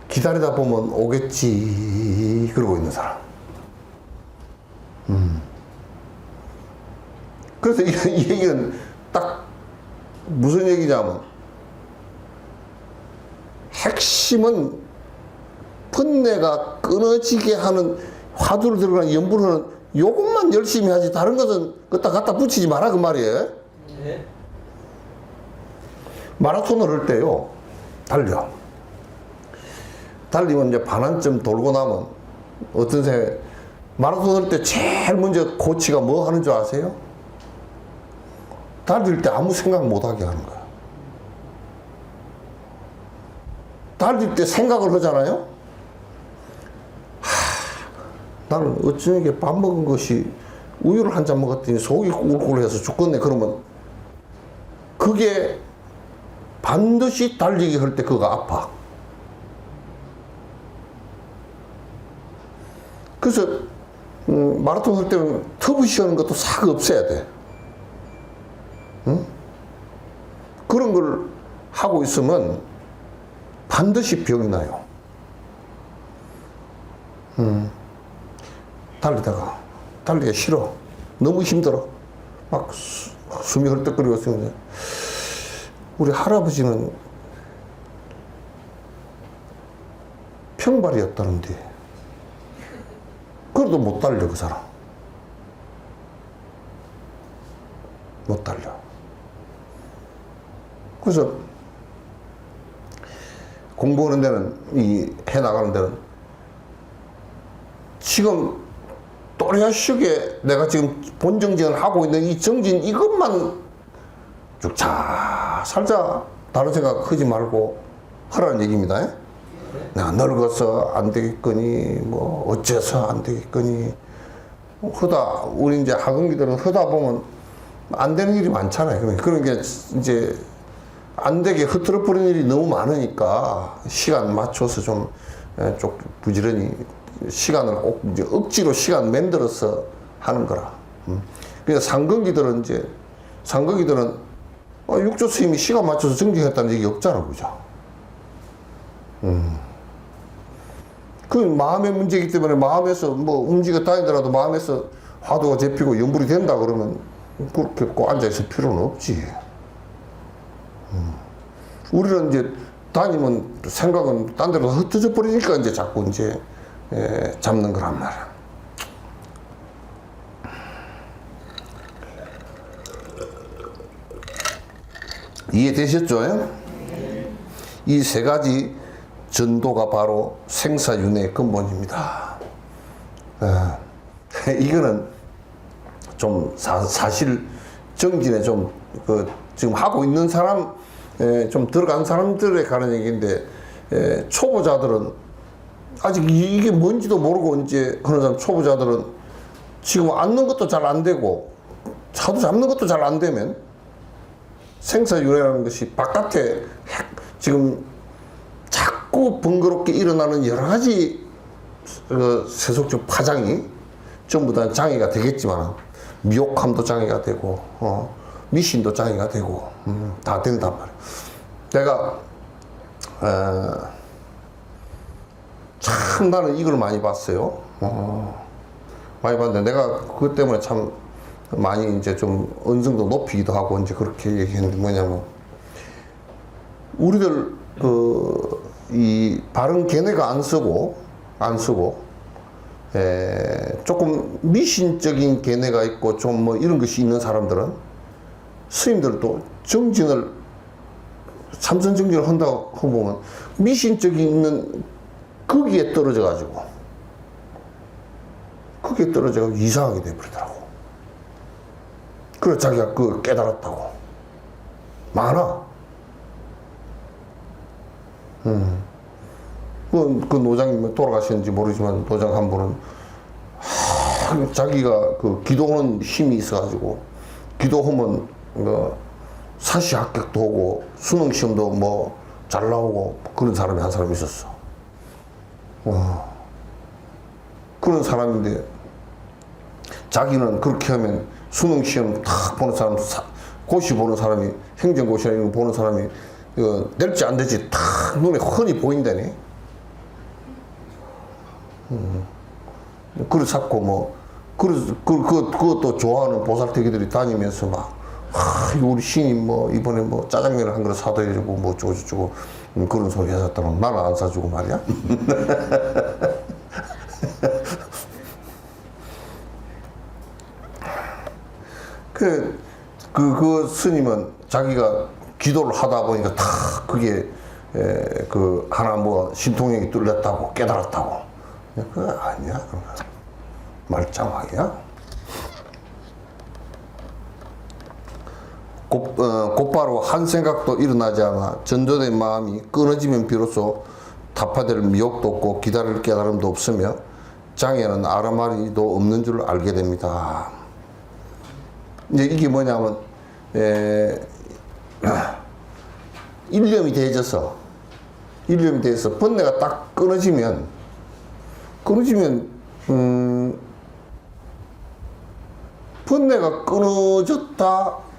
S1: 기다리다 보면 오겠지. 그러고 있는 사람. 그래서 이 얘기는 딱 무슨 얘기냐면 핵심은 번뇌가 끊어지게 하는 화두를 들어가는 연불하는 요것만 열심히 하지 다른 것은 갖다 붙이지 마라 그 말이에요.
S3: 네.
S1: 마라톤을 할 때요 달리면 이제 반환점 돌고 나면 어떤 생각 마라톤 할 때 제일 먼저 코치가 뭐 하는 줄 아세요? 달릴 때 아무 생각 못 하게 하는 거야. 달릴 때 생각을 하잖아요. 나는 어쩌게 밥 먹은 것이 우유를 한 잔 먹었더니 속이 꿀꿀해서 죽겠네. 그러면 그게 반드시 달리기 할 때 그거 아파. 그래서 마라톤 할 때는 터부시 하는 것도 싹 없애야 돼. 응? 그런 걸 하고 있으면 반드시 병이 나요. 달리기가 싫어. 너무 힘들어. 막 숨이 헐떡거리고 있으면 우리 할아버지는 평발이었다는데 그래도 못 달려 그 사람. 못 달려. 그래서 공부하는 데는 해나가는 데는 지금 또렷하게 내가 지금 본정진을 하고 있는 이 정진 이것만 쭉 잘 살자. 다른 생각 하지 말고 하라는 얘기입니다. 내가 늙어서 안 되겠거니 뭐 어째서 안 되겠거니 하다 우리 이제 학원기들은 하다 보면 안 되는 일이 많잖아요. 그런 게 이제 안 되게 흐트러 버리는 일이 너무 많으니까 시간 맞춰서 좀 부지런히 시간을 꼭 이제 억지로 시간 만들어서 하는 거라. 그러니까 상근기들은 육조 스님이 시간 맞춰서 정진했다는 얘기 없잖아, 그죠? 그 마음의 문제이기 때문에 마음에서 뭐 움직여 다니더라도 마음에서 화두가 잡히고 연불이 된다 그러면 그렇게 꼭 앉아있을 필요는 없지. 우리는 이제 다니면 생각은 딴 데로 흩어져 버리니까 이제 자꾸 이제 잡는 거란 말이야. 이해되셨죠? 이 세 가지 전도가 바로 생사윤회의 근본입니다. 이거는 좀 사실 정진에 좀 지금 하고 있는 사람 좀 들어간 사람들에 관한 얘기인데 초보자들은 아직 이게 뭔지도 모르고 이제 그런 사람 초보자들은 지금 앉는 것도 잘 안 되고 차도 잡는 것도 잘 안 되면 생사윤회라는 것이 바깥에 지금 자꾸 번거롭게 일어나는 여러 가지 세속적 파장이 전부 다 장애가 되겠지만 미혹함도 장애가 되고 미신도 장애가 되고 다 된단 말이에요. 내가 참 나는 이걸 많이 봤어요. 많이 봤는데 내가 그것 때문에 참 많이 이제 좀 어느 정도 높이기도 하고 이제 그렇게 얘기했는데 뭐냐면 우리들 이 바른 견해가 안 쓰고 조금 미신적인 견해가 있고 좀 뭐 이런 것이 있는 사람들은 스님들도 정진을 참선 정진을 한다고 보면 미신적인 있는 거기에 떨어져 가지고 이상하게 돼버리더라고. 그래 자기가 그걸 깨달았다고 많아. 그 노장님 돌아가셨는지 모르지만 노장 한 분은 자기가 그 기도하는 힘이 있어가지고 기도하면 사시 합격도 하고 수능 시험도 뭐 잘 나오고 그런 사람이 한 사람 있었어. 그런 사람인데 자기는 그렇게 하면 수능 시험 탁 보는 사람, 고시 보는 사람이 행정고시나 이런 거 보는 사람이 될지 안 될지 탁 눈에 훤히 보인다니. 그걸 찾고 뭐 그것도 좋아하는 보살태기들이 다니면서 막 우리 신임 뭐 이번에 뭐 짜장면을 한 그릇 사다 해주고 뭐 어쩌고 그런 소리 하셨다면 나는 안 사주고 말이야. 그 스님은 자기가 기도를 하다 보니까 다 그게 하나 뭐 신통력이 뚫렸다고 깨달았다고. 그거 아니야. 말짱하기야. 곧바로 한 생각도 일어나지 않아 전도된 마음이 끊어지면 비로소 타파될 미혹도 없고 기다릴 깨달음도 없으며 장애는 아라마리도 없는 줄 알게 됩니다. 이제 이게 뭐냐면 일념이 대해져서 번뇌가 딱 끊어지면 번뇌가 끊어졌다.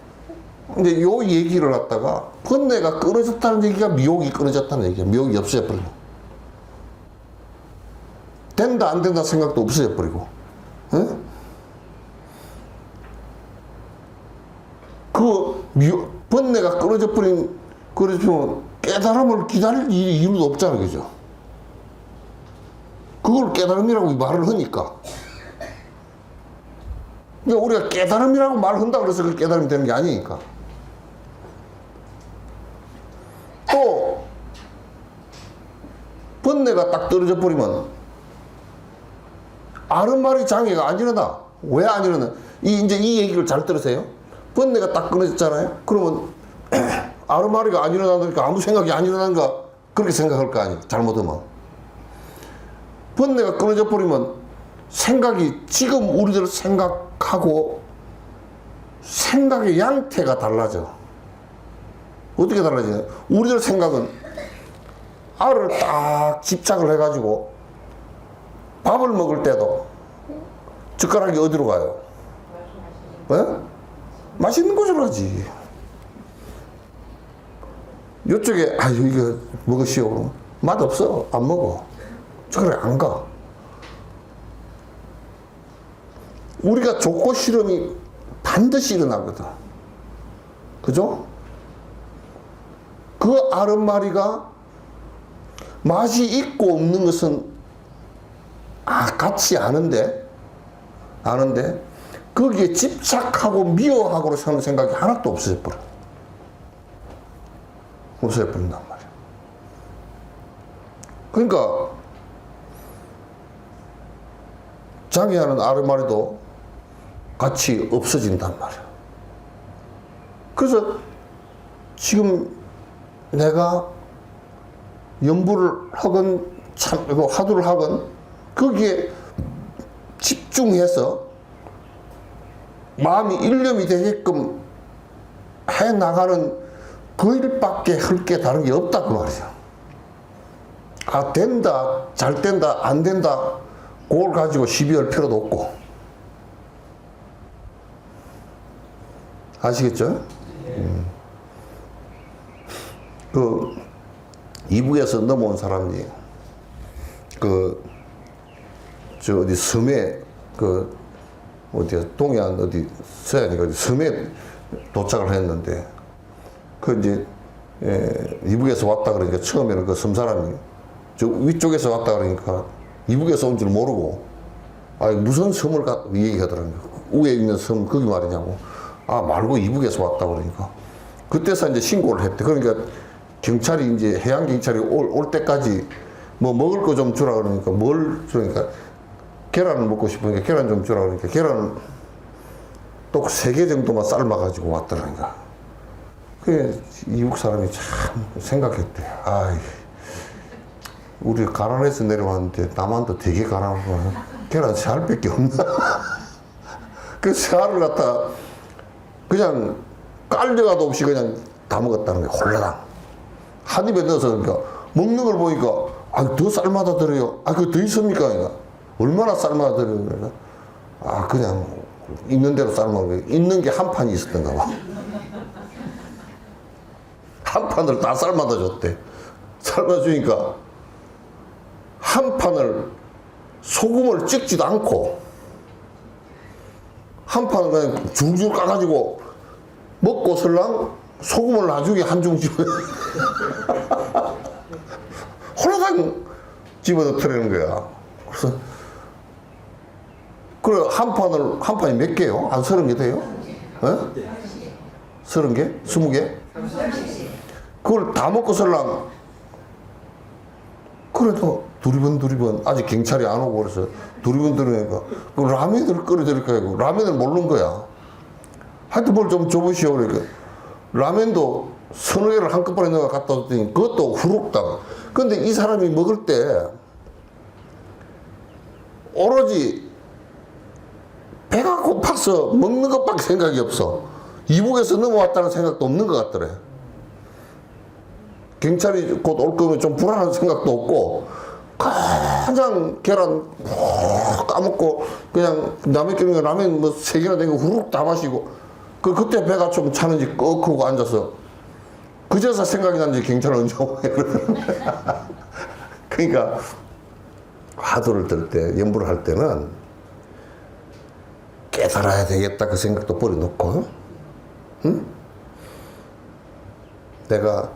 S1: 이제 요 얘기를 갖다가 번뇌가 끊어졌다는 얘기가 미혹이 끊어졌다는 얘기야. 미혹이 없어져 버리고 된다 안 된다 생각도 없어져 버리고, 응? 번뇌가 끊어져 버린 그러면 깨달음을 기다릴 이유도 없잖아, 그죠? 그걸 깨달음이라고 말을 하니까. 그러니까 우리가 깨달음이라고 말을 한다 그래서 그 깨달음이 되는 게 아니니까. 또 번뇌가 딱 떨어져 버리면 아른말의 장애가 안 일어나. 왜 안 일어나? 이제 이 얘기를 잘 들으세요. 번뇌가 딱 끊어졌잖아요. 그러면 아른말이가 안 일어나니까 아무 생각이 안 일어난가 그렇게 생각할 거 아니에요. 잘못하면. 번뇌가 끊어져 버리면 생각이 지금 우리들 생각하고 생각의 양태가 달라져. 어떻게 달라지냐? 우리들 생각은 알을 딱 집착을 해가지고 밥을 먹을 때도 젓가락이 어디로 가요? 왜? 맛있는 곳으로 가지. 이쪽에 이거 먹으시오 그러면 맛없어. 안 먹어. 젓가락이 안 가. 우리가 좋고 싫음이 반드시 일어나거든. 그죠? 그 아른마리가 맛이 있고 없는 것은 같이 아는데 거기에 집착하고 미워하고 사는 생각이 하나도 없어져 버려. 없어져 버린단 말이야. 그러니까 장애하는 아른마리도 같이 없어진단 말이야. 그래서 지금 내가 연부를 하건 화두를 하건 거기에 집중해서 마음이 일념이 되게끔 해 나가는 그 일밖에 할 게 다른 게 없다 그 말이야. 된다, 잘 된다, 안 된다 그걸 가지고 시비할 필요도 없고. 아시겠죠? 그 이북에서 넘어온 사람이 어디 섬에 어디야 동해안 어디 서해안인가 어디 섬에 도착을 했는데 이제 이북에서 왔다 그러니까 처음에는 그 섬사람이 저 위쪽에서 왔다 그러니까 이북에서 온 줄 모르고 무슨 섬을 얘기하더라고요. 위에 있는 섬 거기 말이냐고. 말고 이북에서 왔다 그러니까 그때서 이제 신고를 했대. 그러니까 경찰이 이제 해양 경찰이 올 때까지 뭐 먹을 거 좀 주라 그러니까 뭘 주니까 계란을 먹고 싶으니까 계란 좀 주라 그러니까 계란을 또 3개 정도만 삶아가지고 왔더라니까. 그게 이북 사람이 참 생각했대. 우리 가난해서 내려왔는데 남한테 되게 가난하고 계란 3알밖에 없나? 그 3알을 갖다 그냥 깔려가도 없이 그냥 다 먹었다는 거야. 홀라당. 한 입에 넣어서 그러니까 먹는 걸 보니까 더 삶아다 드려요. 그거 더 있습니까? 그러니까 얼마나 삶아다 드려요? 그러니까 그냥 있는 대로 삶아요. 있는 게 한 판이 있었던가 봐. 한 판을 다 삶아다 줬대. 삶아주니까 한 판을 소금을 찍지도 않고 한 판을 그냥 줄줄 까가지고 먹고 설랑 소금을 나중에 한 줌 집어 홀라당 집어넣더라는 거야. 그래서 그래 한 판이 몇 개요? 한 30개 돼요? 30개? 20개? 그걸 다 먹고 설랑 그래도 두리번 아직 경찰이 안 오고 그래서 두리번 그 라면을 끓여드릴까 하고 라면을 모르는 거야. 하여튼 뭘 좀 줘보시오 그러니까 라면도 3개를 한꺼번에 넣어 갖다 줬더니 그것도 후룩당. 근데 이 사람이 먹을 때 오로지 배가 고파서 먹는 것밖에 생각이 없어. 이북에서 넘어왔다는 생각도 없는 것 같더래. 경찰이 곧 올 거면 좀 불안한 생각도 없고 가장 계란 까먹고 그냥 남의 끼는 라면 뭐 3개나 된 거 후룩 다 마시고 그때 배가 좀 차는지 꺽하고 앉아서 그제서 생각이 난지 경찰은 언제 오냐 그러니까 화두를 들 때 연부를 할 때는 깨달아야 되겠다 그 생각도 버려놓고 응? 내가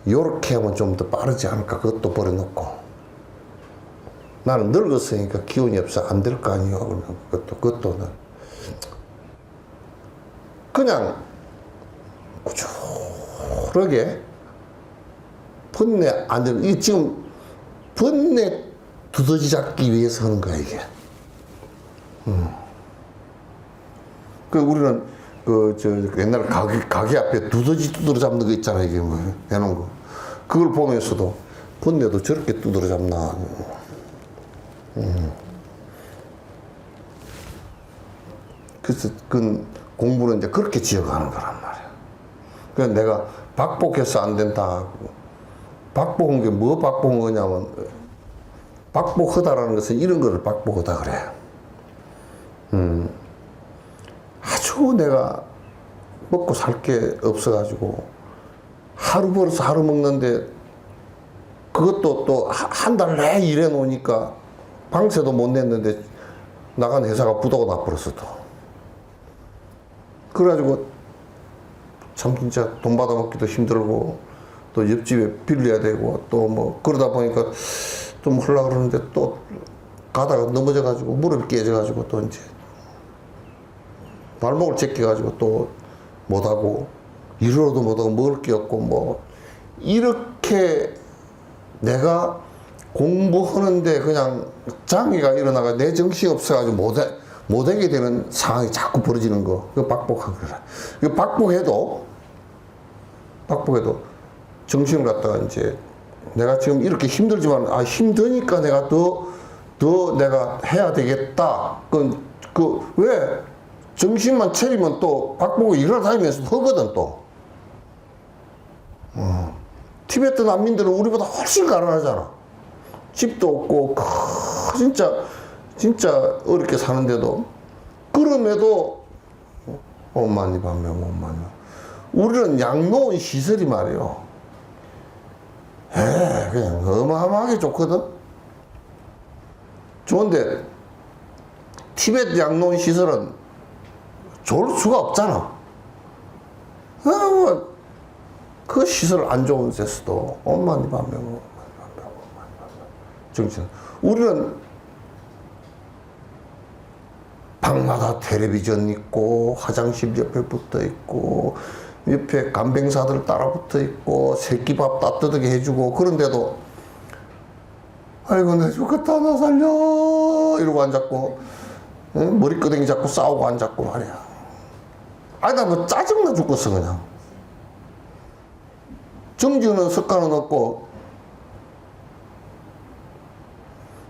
S1: 요렇게 하면 좀 더 빠르지 않을까 그것도 버려놓고 나는 늙었으니까 기운이 없어 안 될 거 아니요 그것도 그냥 꾸준하게 번뇌 안 되는 이 지금 번뇌 두더지 잡기 위해서 하는 거야 이게. 그 우리는 옛날 가게 앞에 두더지 두드러 잡는 거 있잖아 이게 뭐 해놓은 거 그걸 보면서도 번뇌도 저렇게 두드러 잡나. 그래서 그 공부는 이제 그렇게 지어가는 거란 말이야. 그래서 내가 박복해서 안 된다. 박복한 게 뭐 박복한 거냐면 박복하다라는 것은 이런 거를 박복하다 그래. 아주 내가 먹고 살 게 없어가지고 하루 벌어서 하루 먹는데 그것도 또 한 달 내에 일해 놓으니까 방세도 못 냈는데 나간 회사가 부도가 나버렸어 또. 그래가지고 참 진짜 돈 받아먹기도 힘들고 또 옆집에 빌려야 되고 또 뭐 그러다 보니까 좀 하려고 그러는데 또 가다가 넘어져가지고 무릎이 깨져가지고 또 이제 발목을 제껴가지고 또 못하고 이러러도 못하고 먹을 게 없고 뭐 이렇게 내가 공부하는데 그냥 장애가 일어나가 내 정신이 없어가지고 못하게 되는 상황이 자꾸 벌어지는 거. 그거 박복한 거라. 이거 박복해도 정신을 갖다가 이제 내가 지금 이렇게 힘들지만 힘드니까 내가 더 내가 해야 되겠다. 왜 정신만 차리면 또 박복을 일어나다니면서 하거든 또. 티베트 난민들은 우리보다 훨씬 가난하잖아. 집도 없고 진짜 어렵게 사는데도 그럼에도 5만이 반면 5만이 우리는 양로원 시설이 말이요 그냥 어마어마하게 좋거든. 좋은데 티베트 양로원 시설은 좋을 수가 없잖아. 그 시설 안 좋은 데서도 엄마니 반면고 정신. 우리는 방마다 텔레비전 있고 화장실 옆에 붙어 있고 옆에 간병사들 따라 붙어 있고 새끼밥 따뜻하게 해주고 그런데도 아이고 내 죽겠다 나 살려 이러고 앉았고 머리끄댕이 잡고 싸우고 앉았고 말이야. 아니 나 뭐 짜증나 죽겠어 그냥. 정지는 석가는 없고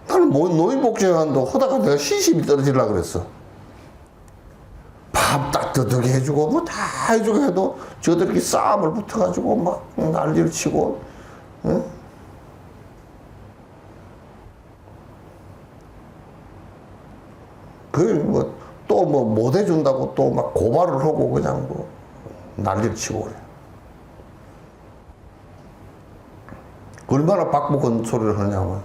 S1: 나는 뭐 노인복지관도 하다가 내가 시심이 떨어지려고 그랬어. 밥 따뜻하게 해주고 뭐 다 해주고 해도 저들끼리 싸움을 붙어가지고 막 난리를 치고 응? 그게 뭐 또 뭐 못 해준다고 또 막 고발을 하고 그냥 뭐 난리를 치고 그래. 얼마나 박복한 소리를 하냐면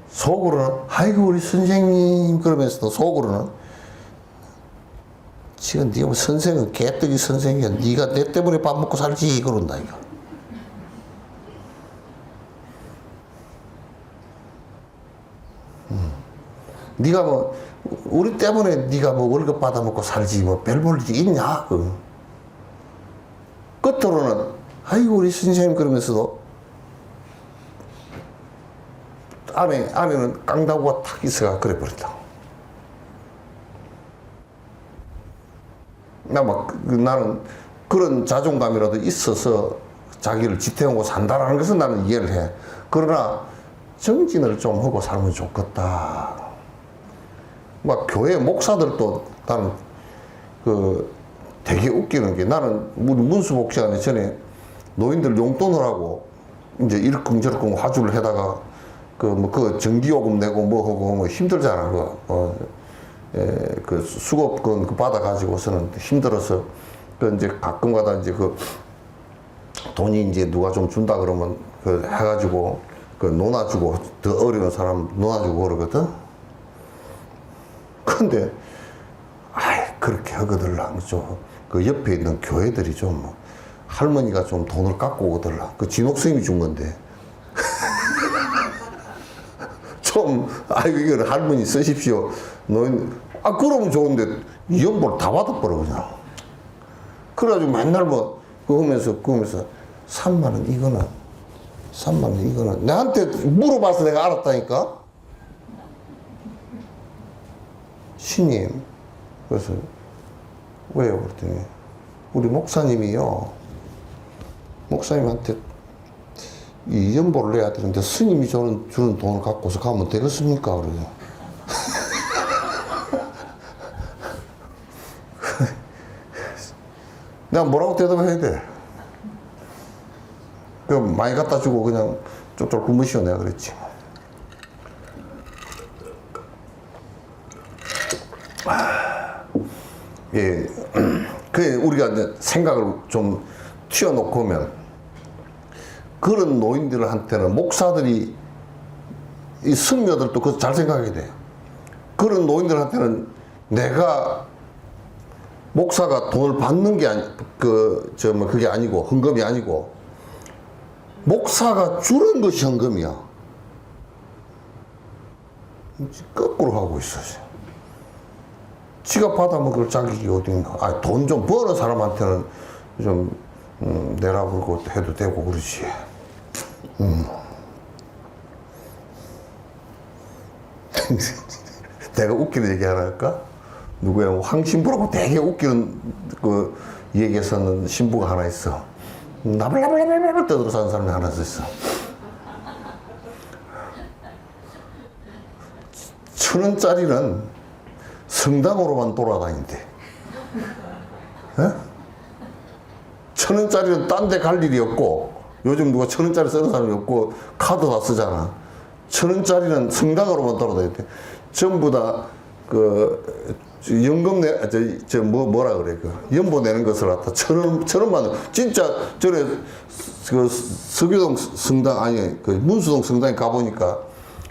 S1: 속으로는 아이고 우리 선생님 그러면서도 속으로는 지금 네가 뭐 선생은 개떡이 선생이야. 네가 내 때문에 밥 먹고 살지 그런다 이거. 네가 뭐 우리 때문에 네가 뭐 월급 받아 먹고 살지 뭐 별 볼 일이 있냐 그. 끝으로는 아이고 우리 선생님 그러면서도 안에는 깡다구가 탁 있어가 그래 버렸다. 나는 그런 자존감이라도 있어서 자기를 지탱하고 산다라는 것은 나는 이해를 해. 그러나 정진을 좀 하고 살면 좋겠다. 막 교회 목사들도 나는 그 되게 웃기는 게 나는 우리 문수복지관에 전에 노인들 용돈을 하고 이제 이렇쿵저렇쿵 화주를 해다가 그 전기요금 내고 뭐 하고 뭐 힘들잖아. 그 수급권 받아가지고서는 힘들어서 그 이제 가끔가다 이제 그 돈이 이제 누가 좀 준다 그러면 그 해가지고 그 논아주고 더 어려운 사람 논아주고 그러거든. 근데 그렇게 하거들라. 그 옆에 있는 교회들이 좀 할머니가 좀 돈을 갖고 오거들라. 그 진옥생이 준 건데. 이거는 할머니 쓰십시오. 노인, 그러면 좋은데, 이 연보를 다 받아버려, 그냥. 그래가지고 맨날 뭐, 그거 하면서, 3만원 이거는, 3만원 이거는. 내한테 물어봐서 내가 알았다니까? 신님. 그래서, 왜요? 그랬더니, 우리 목사님이요. 목사님한테 이 연보를 내야 되는데 스님이 주는 돈을 갖고서 가면 되겠습니까? 그러죠. 내가 뭐라고 대답해야 돼? 그럼 많이 갖다 주고 그냥 쫄쫄 굶으시오 내가 그랬지. 예, 그게 우리가 이제 생각을 좀 튀어놓고 오면 그런 노인들한테는 목사들이 이 승려들도 그거 잘 생각해야 돼. 그런 노인들한테는 내가 목사가 돈을 받는 게 그게 아니고 헌금이 아니고 목사가 주는 것이 헌금이야. 거꾸로 하고 있어. 지가 받아 먹을 자격이 어딘가. 돈 좀 버는 사람한테는 좀 내라 그러고 해도 되고 그러지. 내가 웃기는 얘기 하나 할까? 누구야? 황신부라고 되게 웃기는 그 얘기했었는 신부가 하나 있어. 나불나불나불 떠들어 사는 사람이 하나 있어. 1,000원짜리는 성당으로만 돌아다닌대. 1,000원짜리는 딴 데 갈 일이 없고, 요즘 누가 1,000원짜리 쓰는 사람이 없고, 카드 다 쓰잖아. 1,000원짜리는 성당으로만 돌아다닌대. 전부 다, 연금 뭐라 그래, 연보 내는 것을 갖다 1,000원만, 진짜 전에 서교동 성당, 문수동 성당에 가보니까,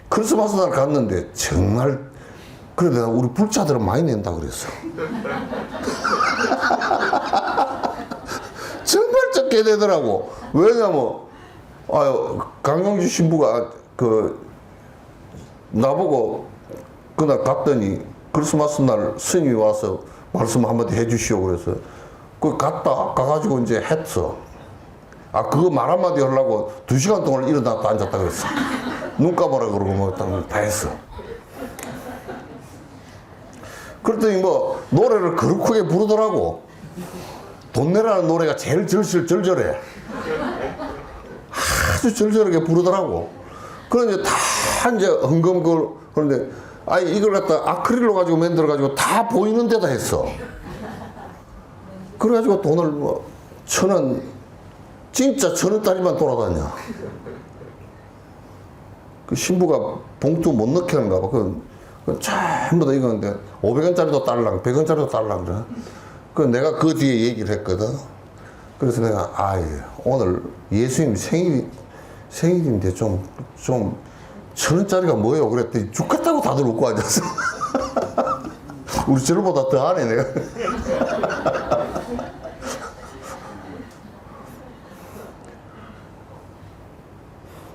S1: 크리스마스 날 갔는데, 정말, 그래도 우리 불자들은 많이 낸다 그랬어. 정말 깨닫게 되더라고. 왜냐면 강용주 신부가 나보고 그날 갔더니 크리스마스 날 스님이 와서 말씀 한마디 해주시오 그래서 가가지고 이제 했어. 그거 말 한마디 하려고 2시간 동안 일어났다 앉았다 그랬어. 눈 감아라 그러고 뭐 다 했어. 그랬더니 뭐 노래를 그렇게 부르더라고. 돈 내라는 노래가 제일 절절해. 아주 절절하게 부르더라고. 그런데 다 이제 그런데 이걸 갖다 아크릴로 가지고 만들어가지고 다 보이는 데다 했어. 그래가지고 돈을 뭐 1,000원, 진짜 1,000원짜리만 돌아다녀. 그 신부가 봉투 못 넣게 하는가 봐. 그 전부 다 이거는데 500원짜리도 달랑, 100원짜리도 달랑 그래. 내가 그 뒤에 얘기를 했거든. 그래서 내가 오늘 예수님 생일인데 좀 1,000원짜리가 뭐예요? 그랬더니 죽겠다고 다들 웃고 앉았어. 우리 저보다 더 하네 내가.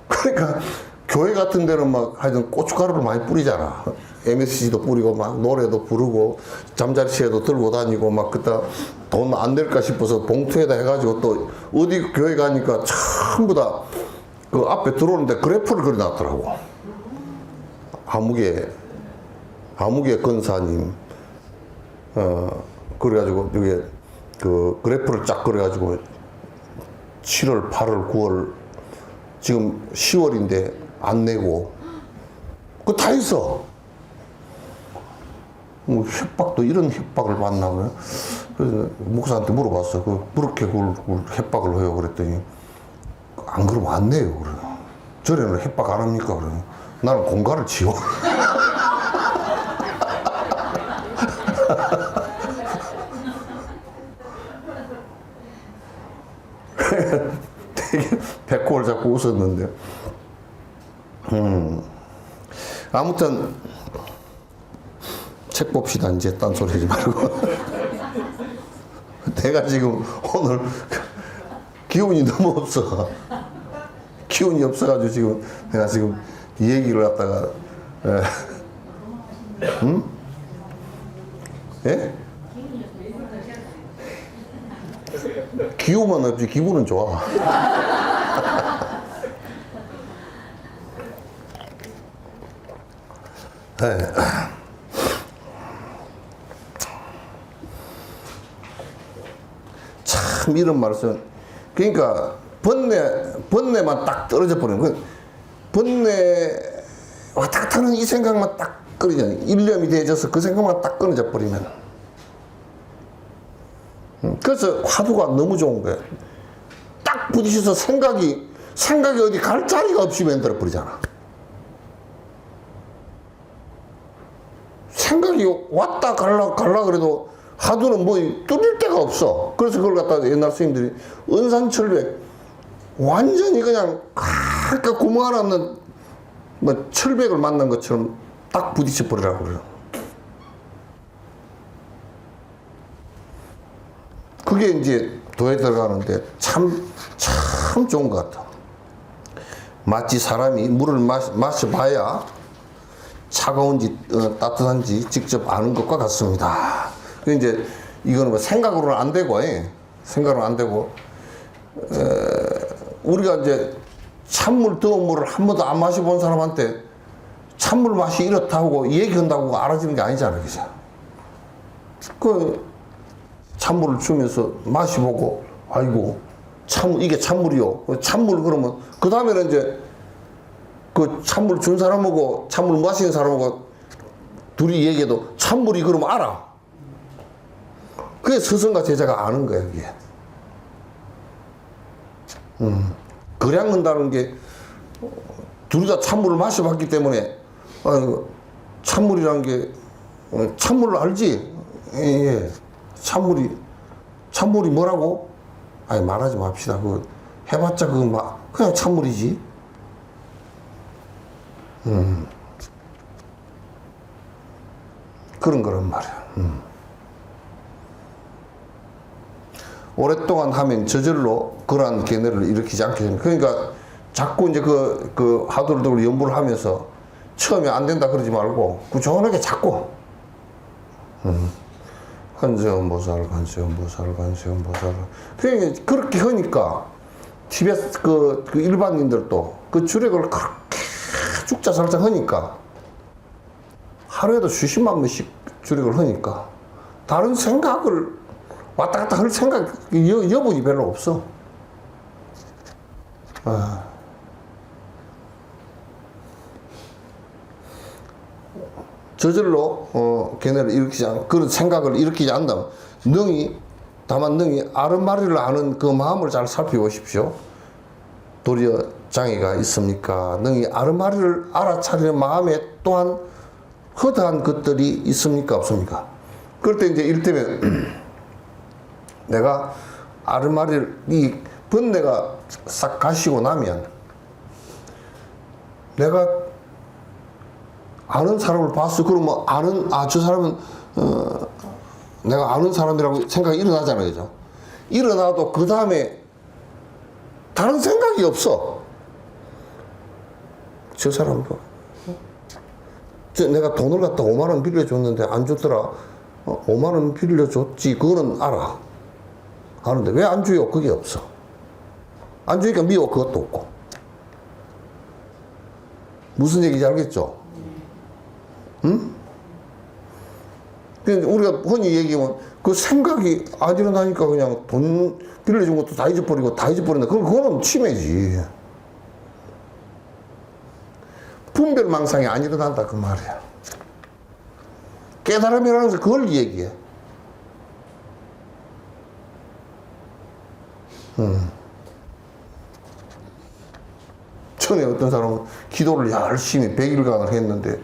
S1: 그러니까 교회 같은 데는 막 하여튼 고춧가루를 많이 뿌리잖아. MSG도 뿌리고 막 노래도 부르고 잠자리채도 들고 다니고 막 그때 돈 안 낼까 싶어서 봉투에다 해가지고 또 어디 교회 가니까 전부 다 그 앞에 들어오는데 그래프를 그려놨더라고. 아무개 권사님 그래가지고 여기 그 그래프를 쫙 그려가지고 7월, 8월, 9월 지금 10월인데 안 내고 그거 다 있어. 뭐 협박도 이런 협박을 받나. 그래서 목사한테 물어봤어. 그렇게 그걸 협박을 해요. 그랬더니 안 그러면 안 내요. 그래. 절에는 협박 안 합니까? 그래. 나는 공갈을 치워. 되게 배꼽을 잡고 웃었는데. 아무튼 책 봅시다. 이제 딴소리 하지 말고. 내가 지금 오늘 기운이 너무 없어. 기운이 없어가지고 지금 내가 지금 이 얘기를 갖다가 예? 기운만 없지 기분은 좋아. 네. 참 이런 말씀. 그러니까 번뇌만 딱 떨어져 버리는 거야. 번뇌 왔다 갔다 하는 이 생각만 딱 끊어져. 일념이 되어져서 그 생각만 딱 끊어져 버리면. 그래서 화두가 너무 좋은 거야. 딱 부딪혀서 생각이 어디 갈 자리가 없이 만들어 버리잖아. 생각이 왔다 갈라 그래도 화두는 뭐 뚫릴 데가 없어. 그래서 그걸 갖다 옛날 스님들이 은산철백 완전히 그냥 아까 구멍 하나 없는 뭐 철백을 만난 것처럼 딱 부딪혀 버리라고 그래요. 그게 이제 도에 들어가는데 참 좋은 것 같아. 마치 사람이 물을 마셔봐야 차가운지 따뜻한지 직접 아는 것과 같습니다. 이제 이거는 뭐 생각으로는 안 되고, 생각으로는 안 되고, 우리가 이제 찬물, 더운 물을 한 번도 안 마셔본 사람한테 찬물 맛이 이렇다고 얘기한다고 알아지는 게 아니잖아, 그죠? 찬물을 주면서 마셔보고, 아이고, 이게 찬물이요. 찬물 그러면, 그 다음에는 이제 그 찬물 준 사람하고 찬물 마시는 사람하고 둘이 얘기해도 찬물이 그러면 알아. 그게 스승과 제자가 아는 거야, 그게. 그량 한다는 게 둘이 다 찬물을 마셔봤기 때문에 찬물이라는 게 찬물을 알지? 예. 찬물이 뭐라고? 아니 말하지 맙시다. 해봤자 그냥 찬물이지. 그런 거란 말이야. 오랫동안 하면 저절로 그러한 견해를 일으키지 않게 됩니다. 그러니까 자꾸 이제 그 하도를 연구를 하면서 처음에 안 된다 그러지 말고 꾸준하게 자꾸 관세음보살 그러니까 그렇게 하니까 티베트 그 일반인들도 그 주력을 그렇게 죽자살짝 하니까 하루에도 수십만 번씩 주력을 하니까 다른 생각을 왔다 갔다 할 생각 여분이 별로 없어. 저절로 견해를 일으키지 않 그런 생각을 일으키지 않는다면 다만 능히 아른마리를 아는 그 마음을 잘 살펴보십시오. 도리어 장애가 있습니까? 능히 아른마리를 알아차리는 마음에 또한 허다한 것들이 있습니까? 없습니까? 그럴 때 이제 이를테면 내가 아른마리를 이 번뇌가 싹 가시고 나면 내가 아는 사람을 봤어. 그러면 저 사람은 내가 아는 사람이라고 생각이 일어나잖아요. 그죠? 일어나도 그 다음에 다른 생각이 없어. 저 사람도 내가 돈을 갖다 5만 원 빌려줬는데 안 줬더라. 5만 원 빌려줬지. 그거는 알아. 아는데 왜 안 줘요? 그게 없어. 안 주니까 미워. 그것도 없고. 무슨 얘기인지 알겠죠? 응? 우리가 흔히 얘기하면 그 생각이 안 일어나니까 그냥 돈 빌려준 것도 다 잊어버리고 다 잊어버린다. 그거는 치매지. 분별망상이 안 일어난다 그 말이야. 깨달음이라는 것을 그걸 얘기해. 전에 어떤 사람은 기도를 열심히 100일간을 했는데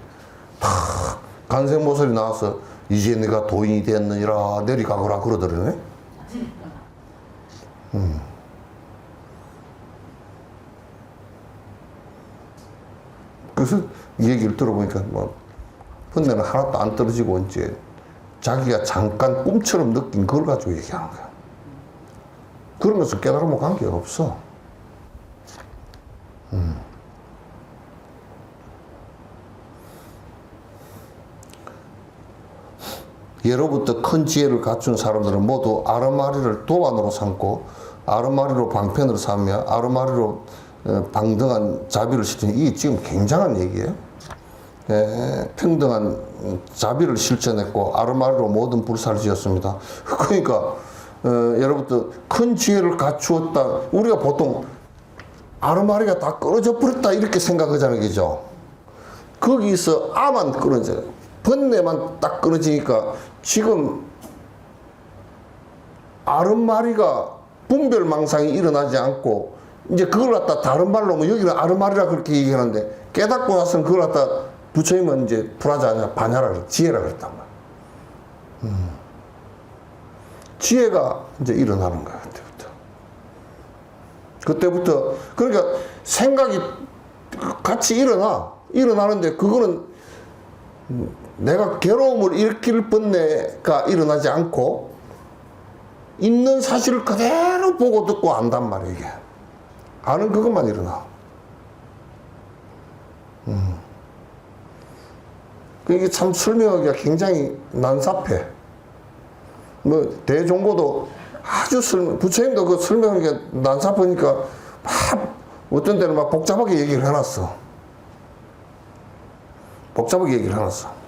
S1: 간생보살이 나와서 이제 내가 도인이 됐느니라 내리가거라 그러더라네. 그래서 이 얘기를 들어보니까 뭐 번뇌는 하나도 안 떨어지고 이제 자기가 잠깐 꿈처럼 느낀 그걸 가지고 얘기하는 거야. 그런 것을 깨달으면 관계가 없어. 예로부터 큰 지혜를 갖춘 사람들은 모두 아르마리를 도안으로 삼고 아르마리로 방편을 삼며 아르마리로 방등한 자비를 실천. 이게 지금 굉장한 얘기예요. 평등한 자비를 실천했고 아르마리로 모든 불사를 지었습니다. 그러니까 예로부터 큰 지혜를 갖추었다. 우리가 보통 아르마리가 다 끊어져 버렸다 이렇게 생각하잖아요. 그죠? 거기서 아만 끊어져요. 번뇌만 딱 끊어지니까 지금 아르마리가 분별망상이 일어나지 않고 이제 그걸 갖다 다른 말로 뭐 여기는 아르마리라 그렇게 얘기하는데 깨닫고 나서는 그걸 갖다 부처님은 이제 불하자 반야라 지혜라 그랬단 말이야. 지혜가 이제 일어나는 거야 그때부터 그러니까 생각이 같이 일어나는데 그거는 내가 괴로움을 일으킬 번뇌가 일어나지 않고 있는 사실을 그대로 보고 듣고 안단 말이야. 이게 아는 그것만 일어나. 이게 참 설명하기가 굉장히 난삽해. 뭐 대종고도 아주 부처님도 그 설명하기가 난삽하니까 막 어떤 데는 막 복잡하게 얘기를 해놨어. 복잡하게 얘기를 해놨어.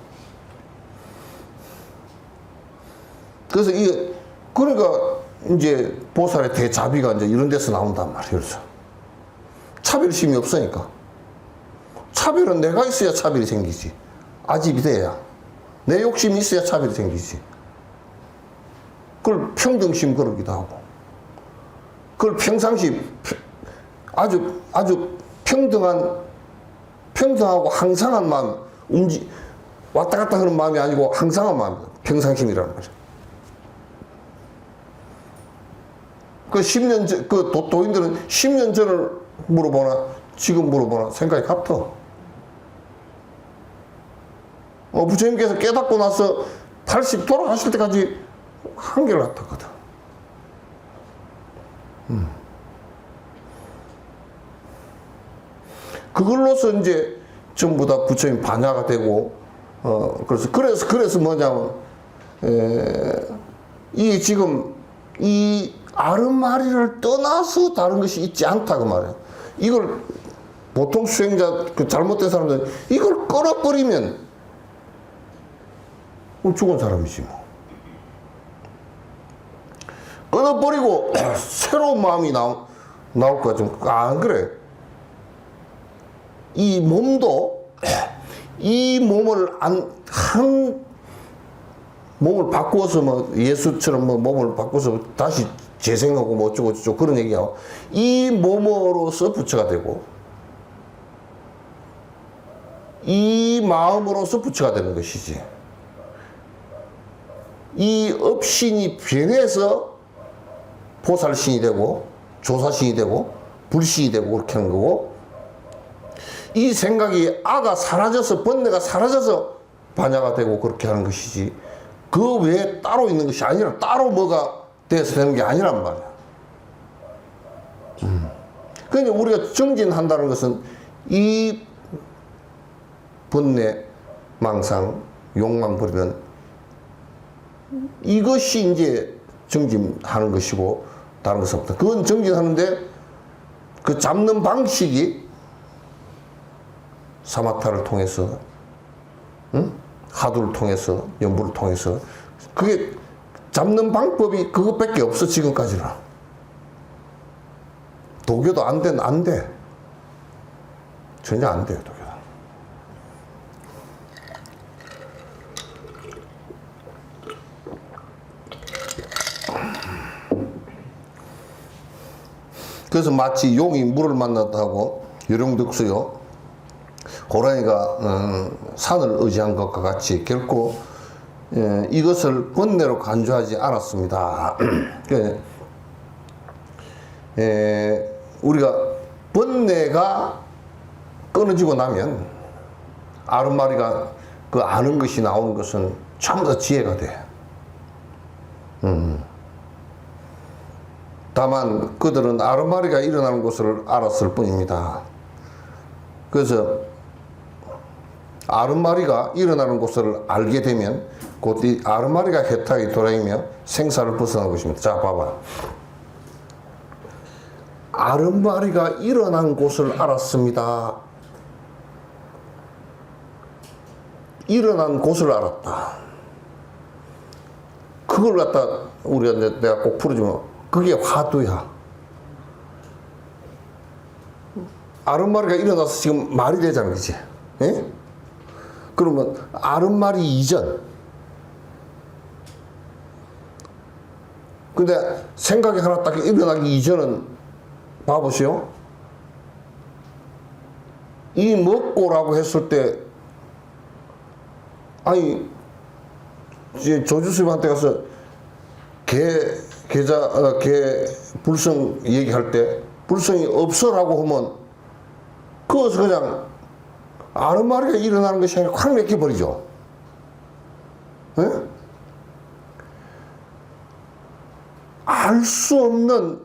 S1: 그래서 이게 그러니까 이제 보살의 대자비가 이제 이런 데서 나온단 말이에요. 그래서 차별심이 없으니까. 차별은 내가 있어야 차별이 생기지. 아집이 돼야. 내 욕심이 있어야 차별이 생기지. 그걸 평등심 그러기도 하고. 그걸 평상시 아주 평등하고 항상한 마음, 왔다 갔다 하는 마음이 아니고 항상한 마음이다. 평상심이라는 말이야. 그 10년 전, 그 도인들은 10년 전을 물어보나, 지금 물어보나, 생각이 같아. 부처님께서 깨닫고 나서 80 돌아가실 때까지 한결같았거든. 그걸로서 이제 전부 다 부처님 반야가 되고, 그래서 뭐냐면, 이 지금, 이 아르마리를 떠나서 다른 것이 있지 않다, 그 말이에요. 이걸, 보통 수행자, 그 잘못된 사람들은 이걸 끊어버리면, 죽은 사람이지, 뭐. 끊어버리고, 새로운 마음이 나올 것 같으면, 안 그래. 이 몸도, 이 몸을 몸을 바꾸어서 뭐 예수처럼 뭐 몸을 바꿔서 다시 재생하고 뭐 어쩌고 그런 얘기하고, 이 몸으로서 부처가 되고 이 마음으로서 부처가 되는 것이지, 이 업신이 변해서 보살신이 되고 조사신이 되고 불신이 되고 그렇게 하는 거고, 이 생각이 아가 사라져서 번뇌가 사라져서 반야가 되고 그렇게 하는 것이지, 그 외에 따로 있는 것이 아니라, 따로 뭐가 돼서 되는 게 아니란 말이야. 그러니까 우리가 정진한다는 것은 이 번뇌, 망상, 욕망 버리면 이것이 이제 정진하는 것이고 다른 것은 없다. 그건 정진하는데 그 잡는 방식이 사마타를 통해서, 하두를 통해서, 연부를 통해서, 그게 잡는 방법이 그것밖에 없어, 지금까지는. 도교도 안 돼. 전혀 안 돼요, 도교도. 그래서 마치 용이 물을 만났다고, 유령득수요, 호랑이가 산을 의지한 것과 같이 결코 이것을 번뇌로 간주하지 않았습니다. 우리가 번뇌가 끊어지고 나면 아르마리가 그 아는 것이 나오는 것은 전부 다 지혜가 돼. 다만 그들은 아르마리가 일어나는 것을 알았을 뿐입니다. 그래서 아르마리가 일어나는 것을 알게 되면 곧 이 아르마리가 해탈이 돌아이며 생사를 벗어난 것입니다. 자, 봐봐. 아르마리가 일어난 곳을 알았습니다. 일어난 곳을 알았다. 그걸 갖다 우리가 내가 꼭 풀어주면 그게 화두야. 아르마리가 일어나서 지금 말이 되잖아, 그치? 예? 그러면 아르마리 이전. 근데 생각이 하나 딱 일어나기 이전은 봐보시오. 이 먹고라고 했을 때, 아니, 이제 조주스님한테 가서 개 불성 얘기할 때, 불성이 없어라고 하면, 그것을 그냥 아르마리가 일어나는 것이 아니라 확 맥혀버리죠. 예? 알 수 없는,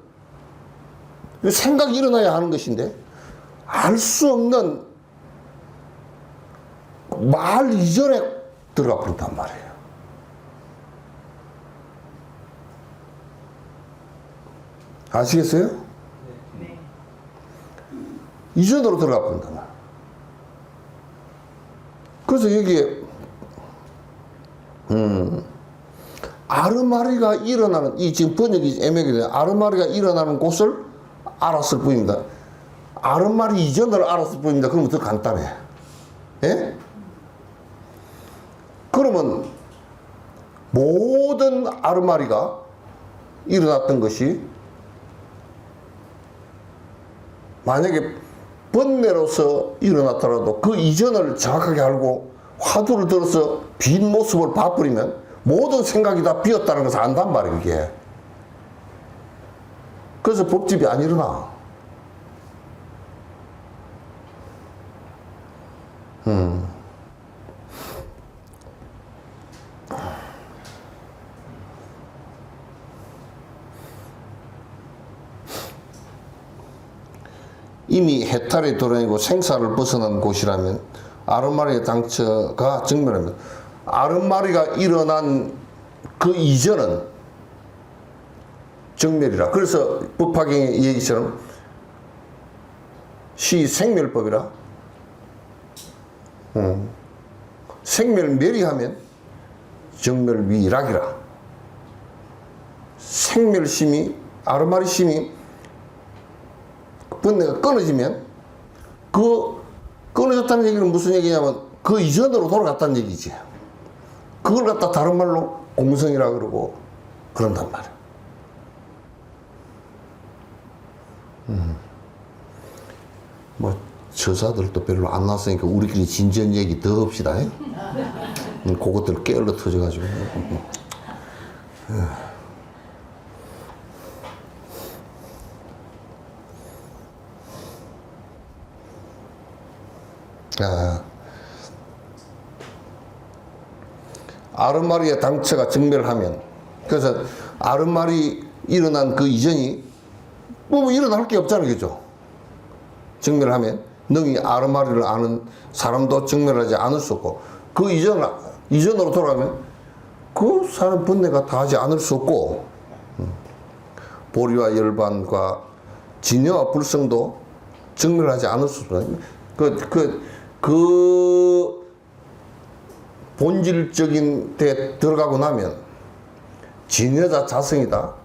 S1: 생각이 일어나야 하는 것인데, 알 수 없는 말 이전에 들어가 버린단 말이에요. 아시겠어요?
S2: 네.
S1: 이전으로 들어가 버린단 말이에요. 그래서 여기에 아르마리가 일어나는, 이 지금 번역이 애매하게 돼요. 아르마리가 일어나는 곳을 알았을 뿐입니다. 아르마리 이전을 알았을 뿐입니다. 그러면 더 간단해. 예? 그러면 모든 아르마리가 일어났던 것이 만약에 번뇌로서 일어났더라도 그 이전을 정확하게 알고 화두를 들어서 빈 모습을 봐버리면 모든 생각이 다 비었다는 것을 안단 말이에요, 이게. 그래서 법집이 안 일어나. 이미 해탈에 돌아다니고 생사를 벗어난 곳이라면 아름마리의 당처가 증멸합니다. 아름마리가 일어난 그 이전은 정멸이라. 그래서 법화경의 얘기처럼 시생멸법이라. 생멸멸이하면 정멸위락이라. 생멸심이 아르마리심이 번뇌가 끊어지면 그 끊어졌다는 얘기는 무슨 얘기냐면 그 이전으로 돌아갔다는 얘기지. 그걸 갖다 다른 말로 공성이라 그러고 그런단 말이야. 뭐 저자들도 별로 안 났으니까 우리끼리 진지한 얘기 더 합시다. 그것들 깨얼러 터져가지고. 아르마리의 당처가 증멸하면, 그래서 아르마리 일어난 그 이전이 뭐 일어날 게 없잖아요, 그죠? 증멸하면 능히 아르마리를 아는 사람도 증멸하지 않을 수 없고, 그 이전으로 돌아가면 그 사람 번뇌가 다 하지 않을 수 없고, 보리와 열반과 진여와 불성도 증멸하지 않을 수 없어요. 그 본질적인 데 들어가고 나면 진여다, 자성이다,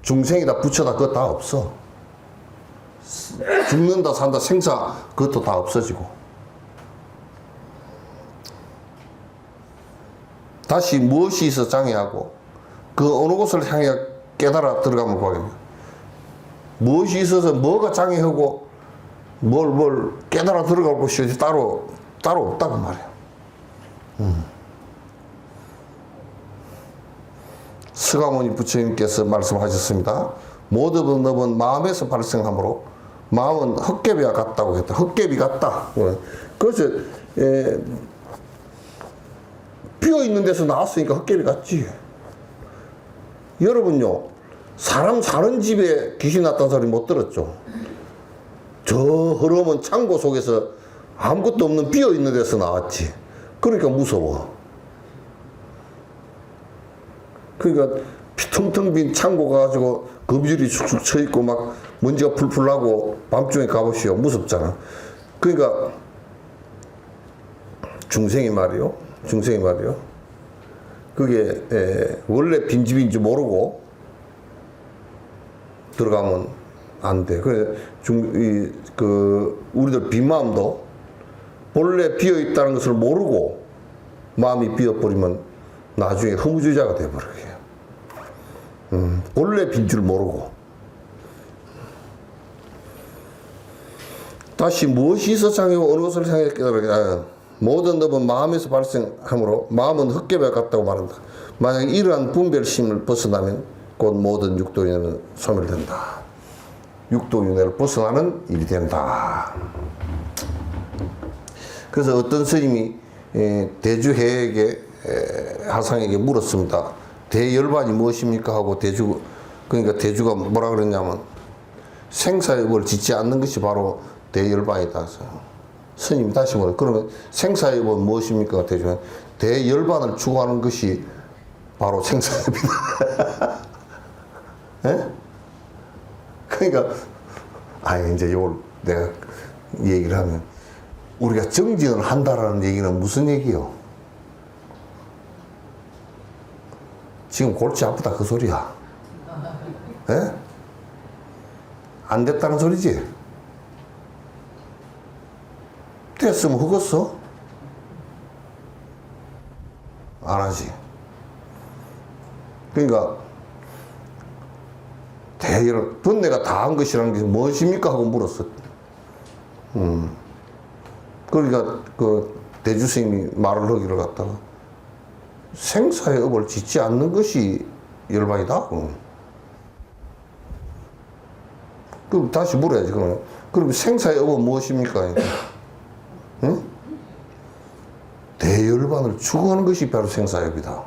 S1: 중생이다, 부처다, 그거 다 없어. 죽는다, 산다, 생사, 그것도 다 없어지고. 다시 무엇이 있어 장애하고 그 어느 곳을 향해 깨달아 들어가면 구하겠냐. 무엇이 있어서 뭐가 장애하고 뭘 깨달아 들어갈 곳이 따로 없다고 말이야. 스가모니 부처님께서 말씀하셨습니다. 모든 법은 마음에서 발생하므로 마음은 헛개비와 같다고 했다. 헛개비 같다. 그래서 비어 있는 데서 나왔으니까 헛개비 같지. 여러분요, 사람 사는 집에 귀신 났다는 소리 못 들었죠? 저 허름한 창고 속에서 아무것도 없는 비어 있는 데서 나왔지. 그러니까 무서워. 그러니까 텅텅 빈 창고 가가지고 거미줄이 축축 쳐있고 막 먼지가 풀풀 나고 밤중에 가보시오. 무섭잖아. 그러니까 중생이 말이요. 그게 원래 빈집인지 모르고 들어가면 안 돼. 그래 우리들 빈마음도 본래 비어 있다는 것을 모르고 마음이 비어버리면 나중에 허무주의자가 돼버려요. 본래 빈 줄 모르고. 다시 무엇이 있어 장애고 어느 것을 향해 깨달으냐. 모든 법은 마음에서 발생하므로 마음은 헛개비와 같다고 말한다. 만약 이러한 분별심을 벗어나면 곧 모든 육도윤회는 소멸된다. 육도윤회를 벗어나는 일이 된다. 그래서 어떤 스님이 대주해에게 하상에게 물었습니다. 대열반이 무엇입니까? 하고 그러니까 대주가 뭐라 그랬냐면 생사의 법을 짓지 않는 것이 바로 대열반이다. 스님이 다시 물어요. 그러면 생사의 법은 무엇입니까? 대주는 대열반을 추구하는 것이 바로 생사의 법이다. 예? 그러니까 이제 이걸 내가 얘기를 하면 우리가 정진을 한다라는 얘기는 무슨 얘기요? 지금 골치 아프다 그 소리야. 예? 안 됐다는 소리지? 됐으면 흑었어? 안 하지. 그러니까 번뇌가 다 한 것이라는 게 무엇입니까? 하고 물었어. 그러니까 그 대주스님이 말을 하기를 갖다가 생사의 업을 짓지 않는 것이 열반이다. 그럼 다시 물어야지. 그럼 생사의 업은 무엇입니까? 응? 대열반을 추구하는 것이 바로 생사의 업이다.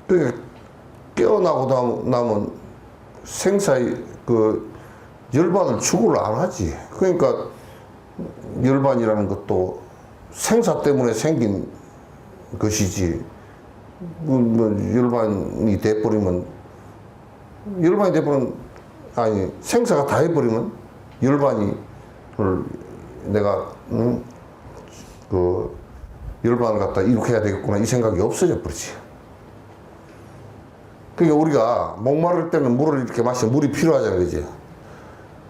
S1: 그러니까 깨어나고 나면 생사의 그 열반을 추구를 안 하지. 그러니까 열반이라는 것도 생사 때문에 생긴 것이지. 열반이 돼버리면 아니 생사가 다 해버리면 열반이 내가 그 열반을 갖다 이렇게 해야 되겠구나 이 생각이 없어져 버리지. 그러니까 우리가 목마를 때는 물을 이렇게 마시면 물이 필요하잖아, 그지?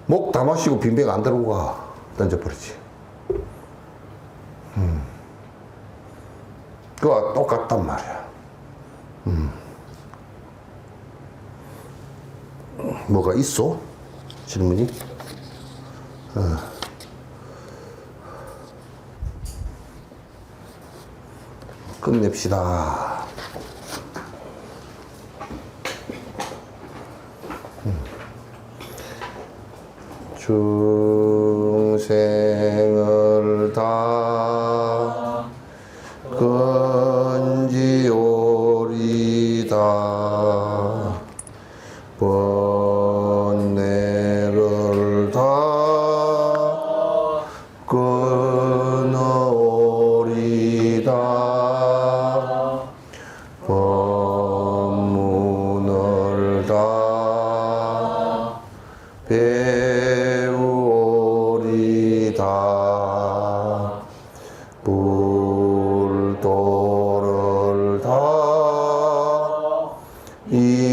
S1: 목 다 마시고 빈배가 안 들어오고 가 던져버리지. 그거와 똑같단 말이야. 뭐가 있어? 질문이? 끝냅시다. 중생을 다 건지오리다. 번뇌를 다 끊어오리다. 법문을 다 배우오리다. 불도를 다 이루오리다.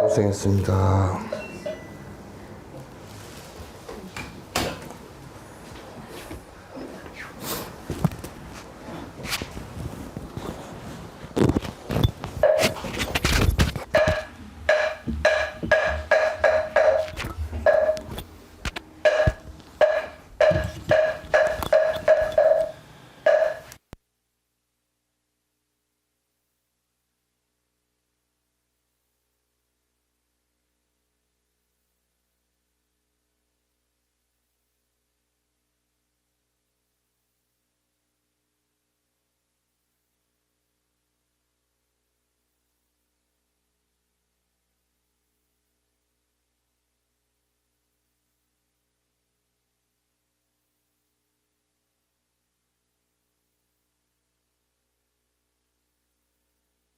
S1: 고생했습니다.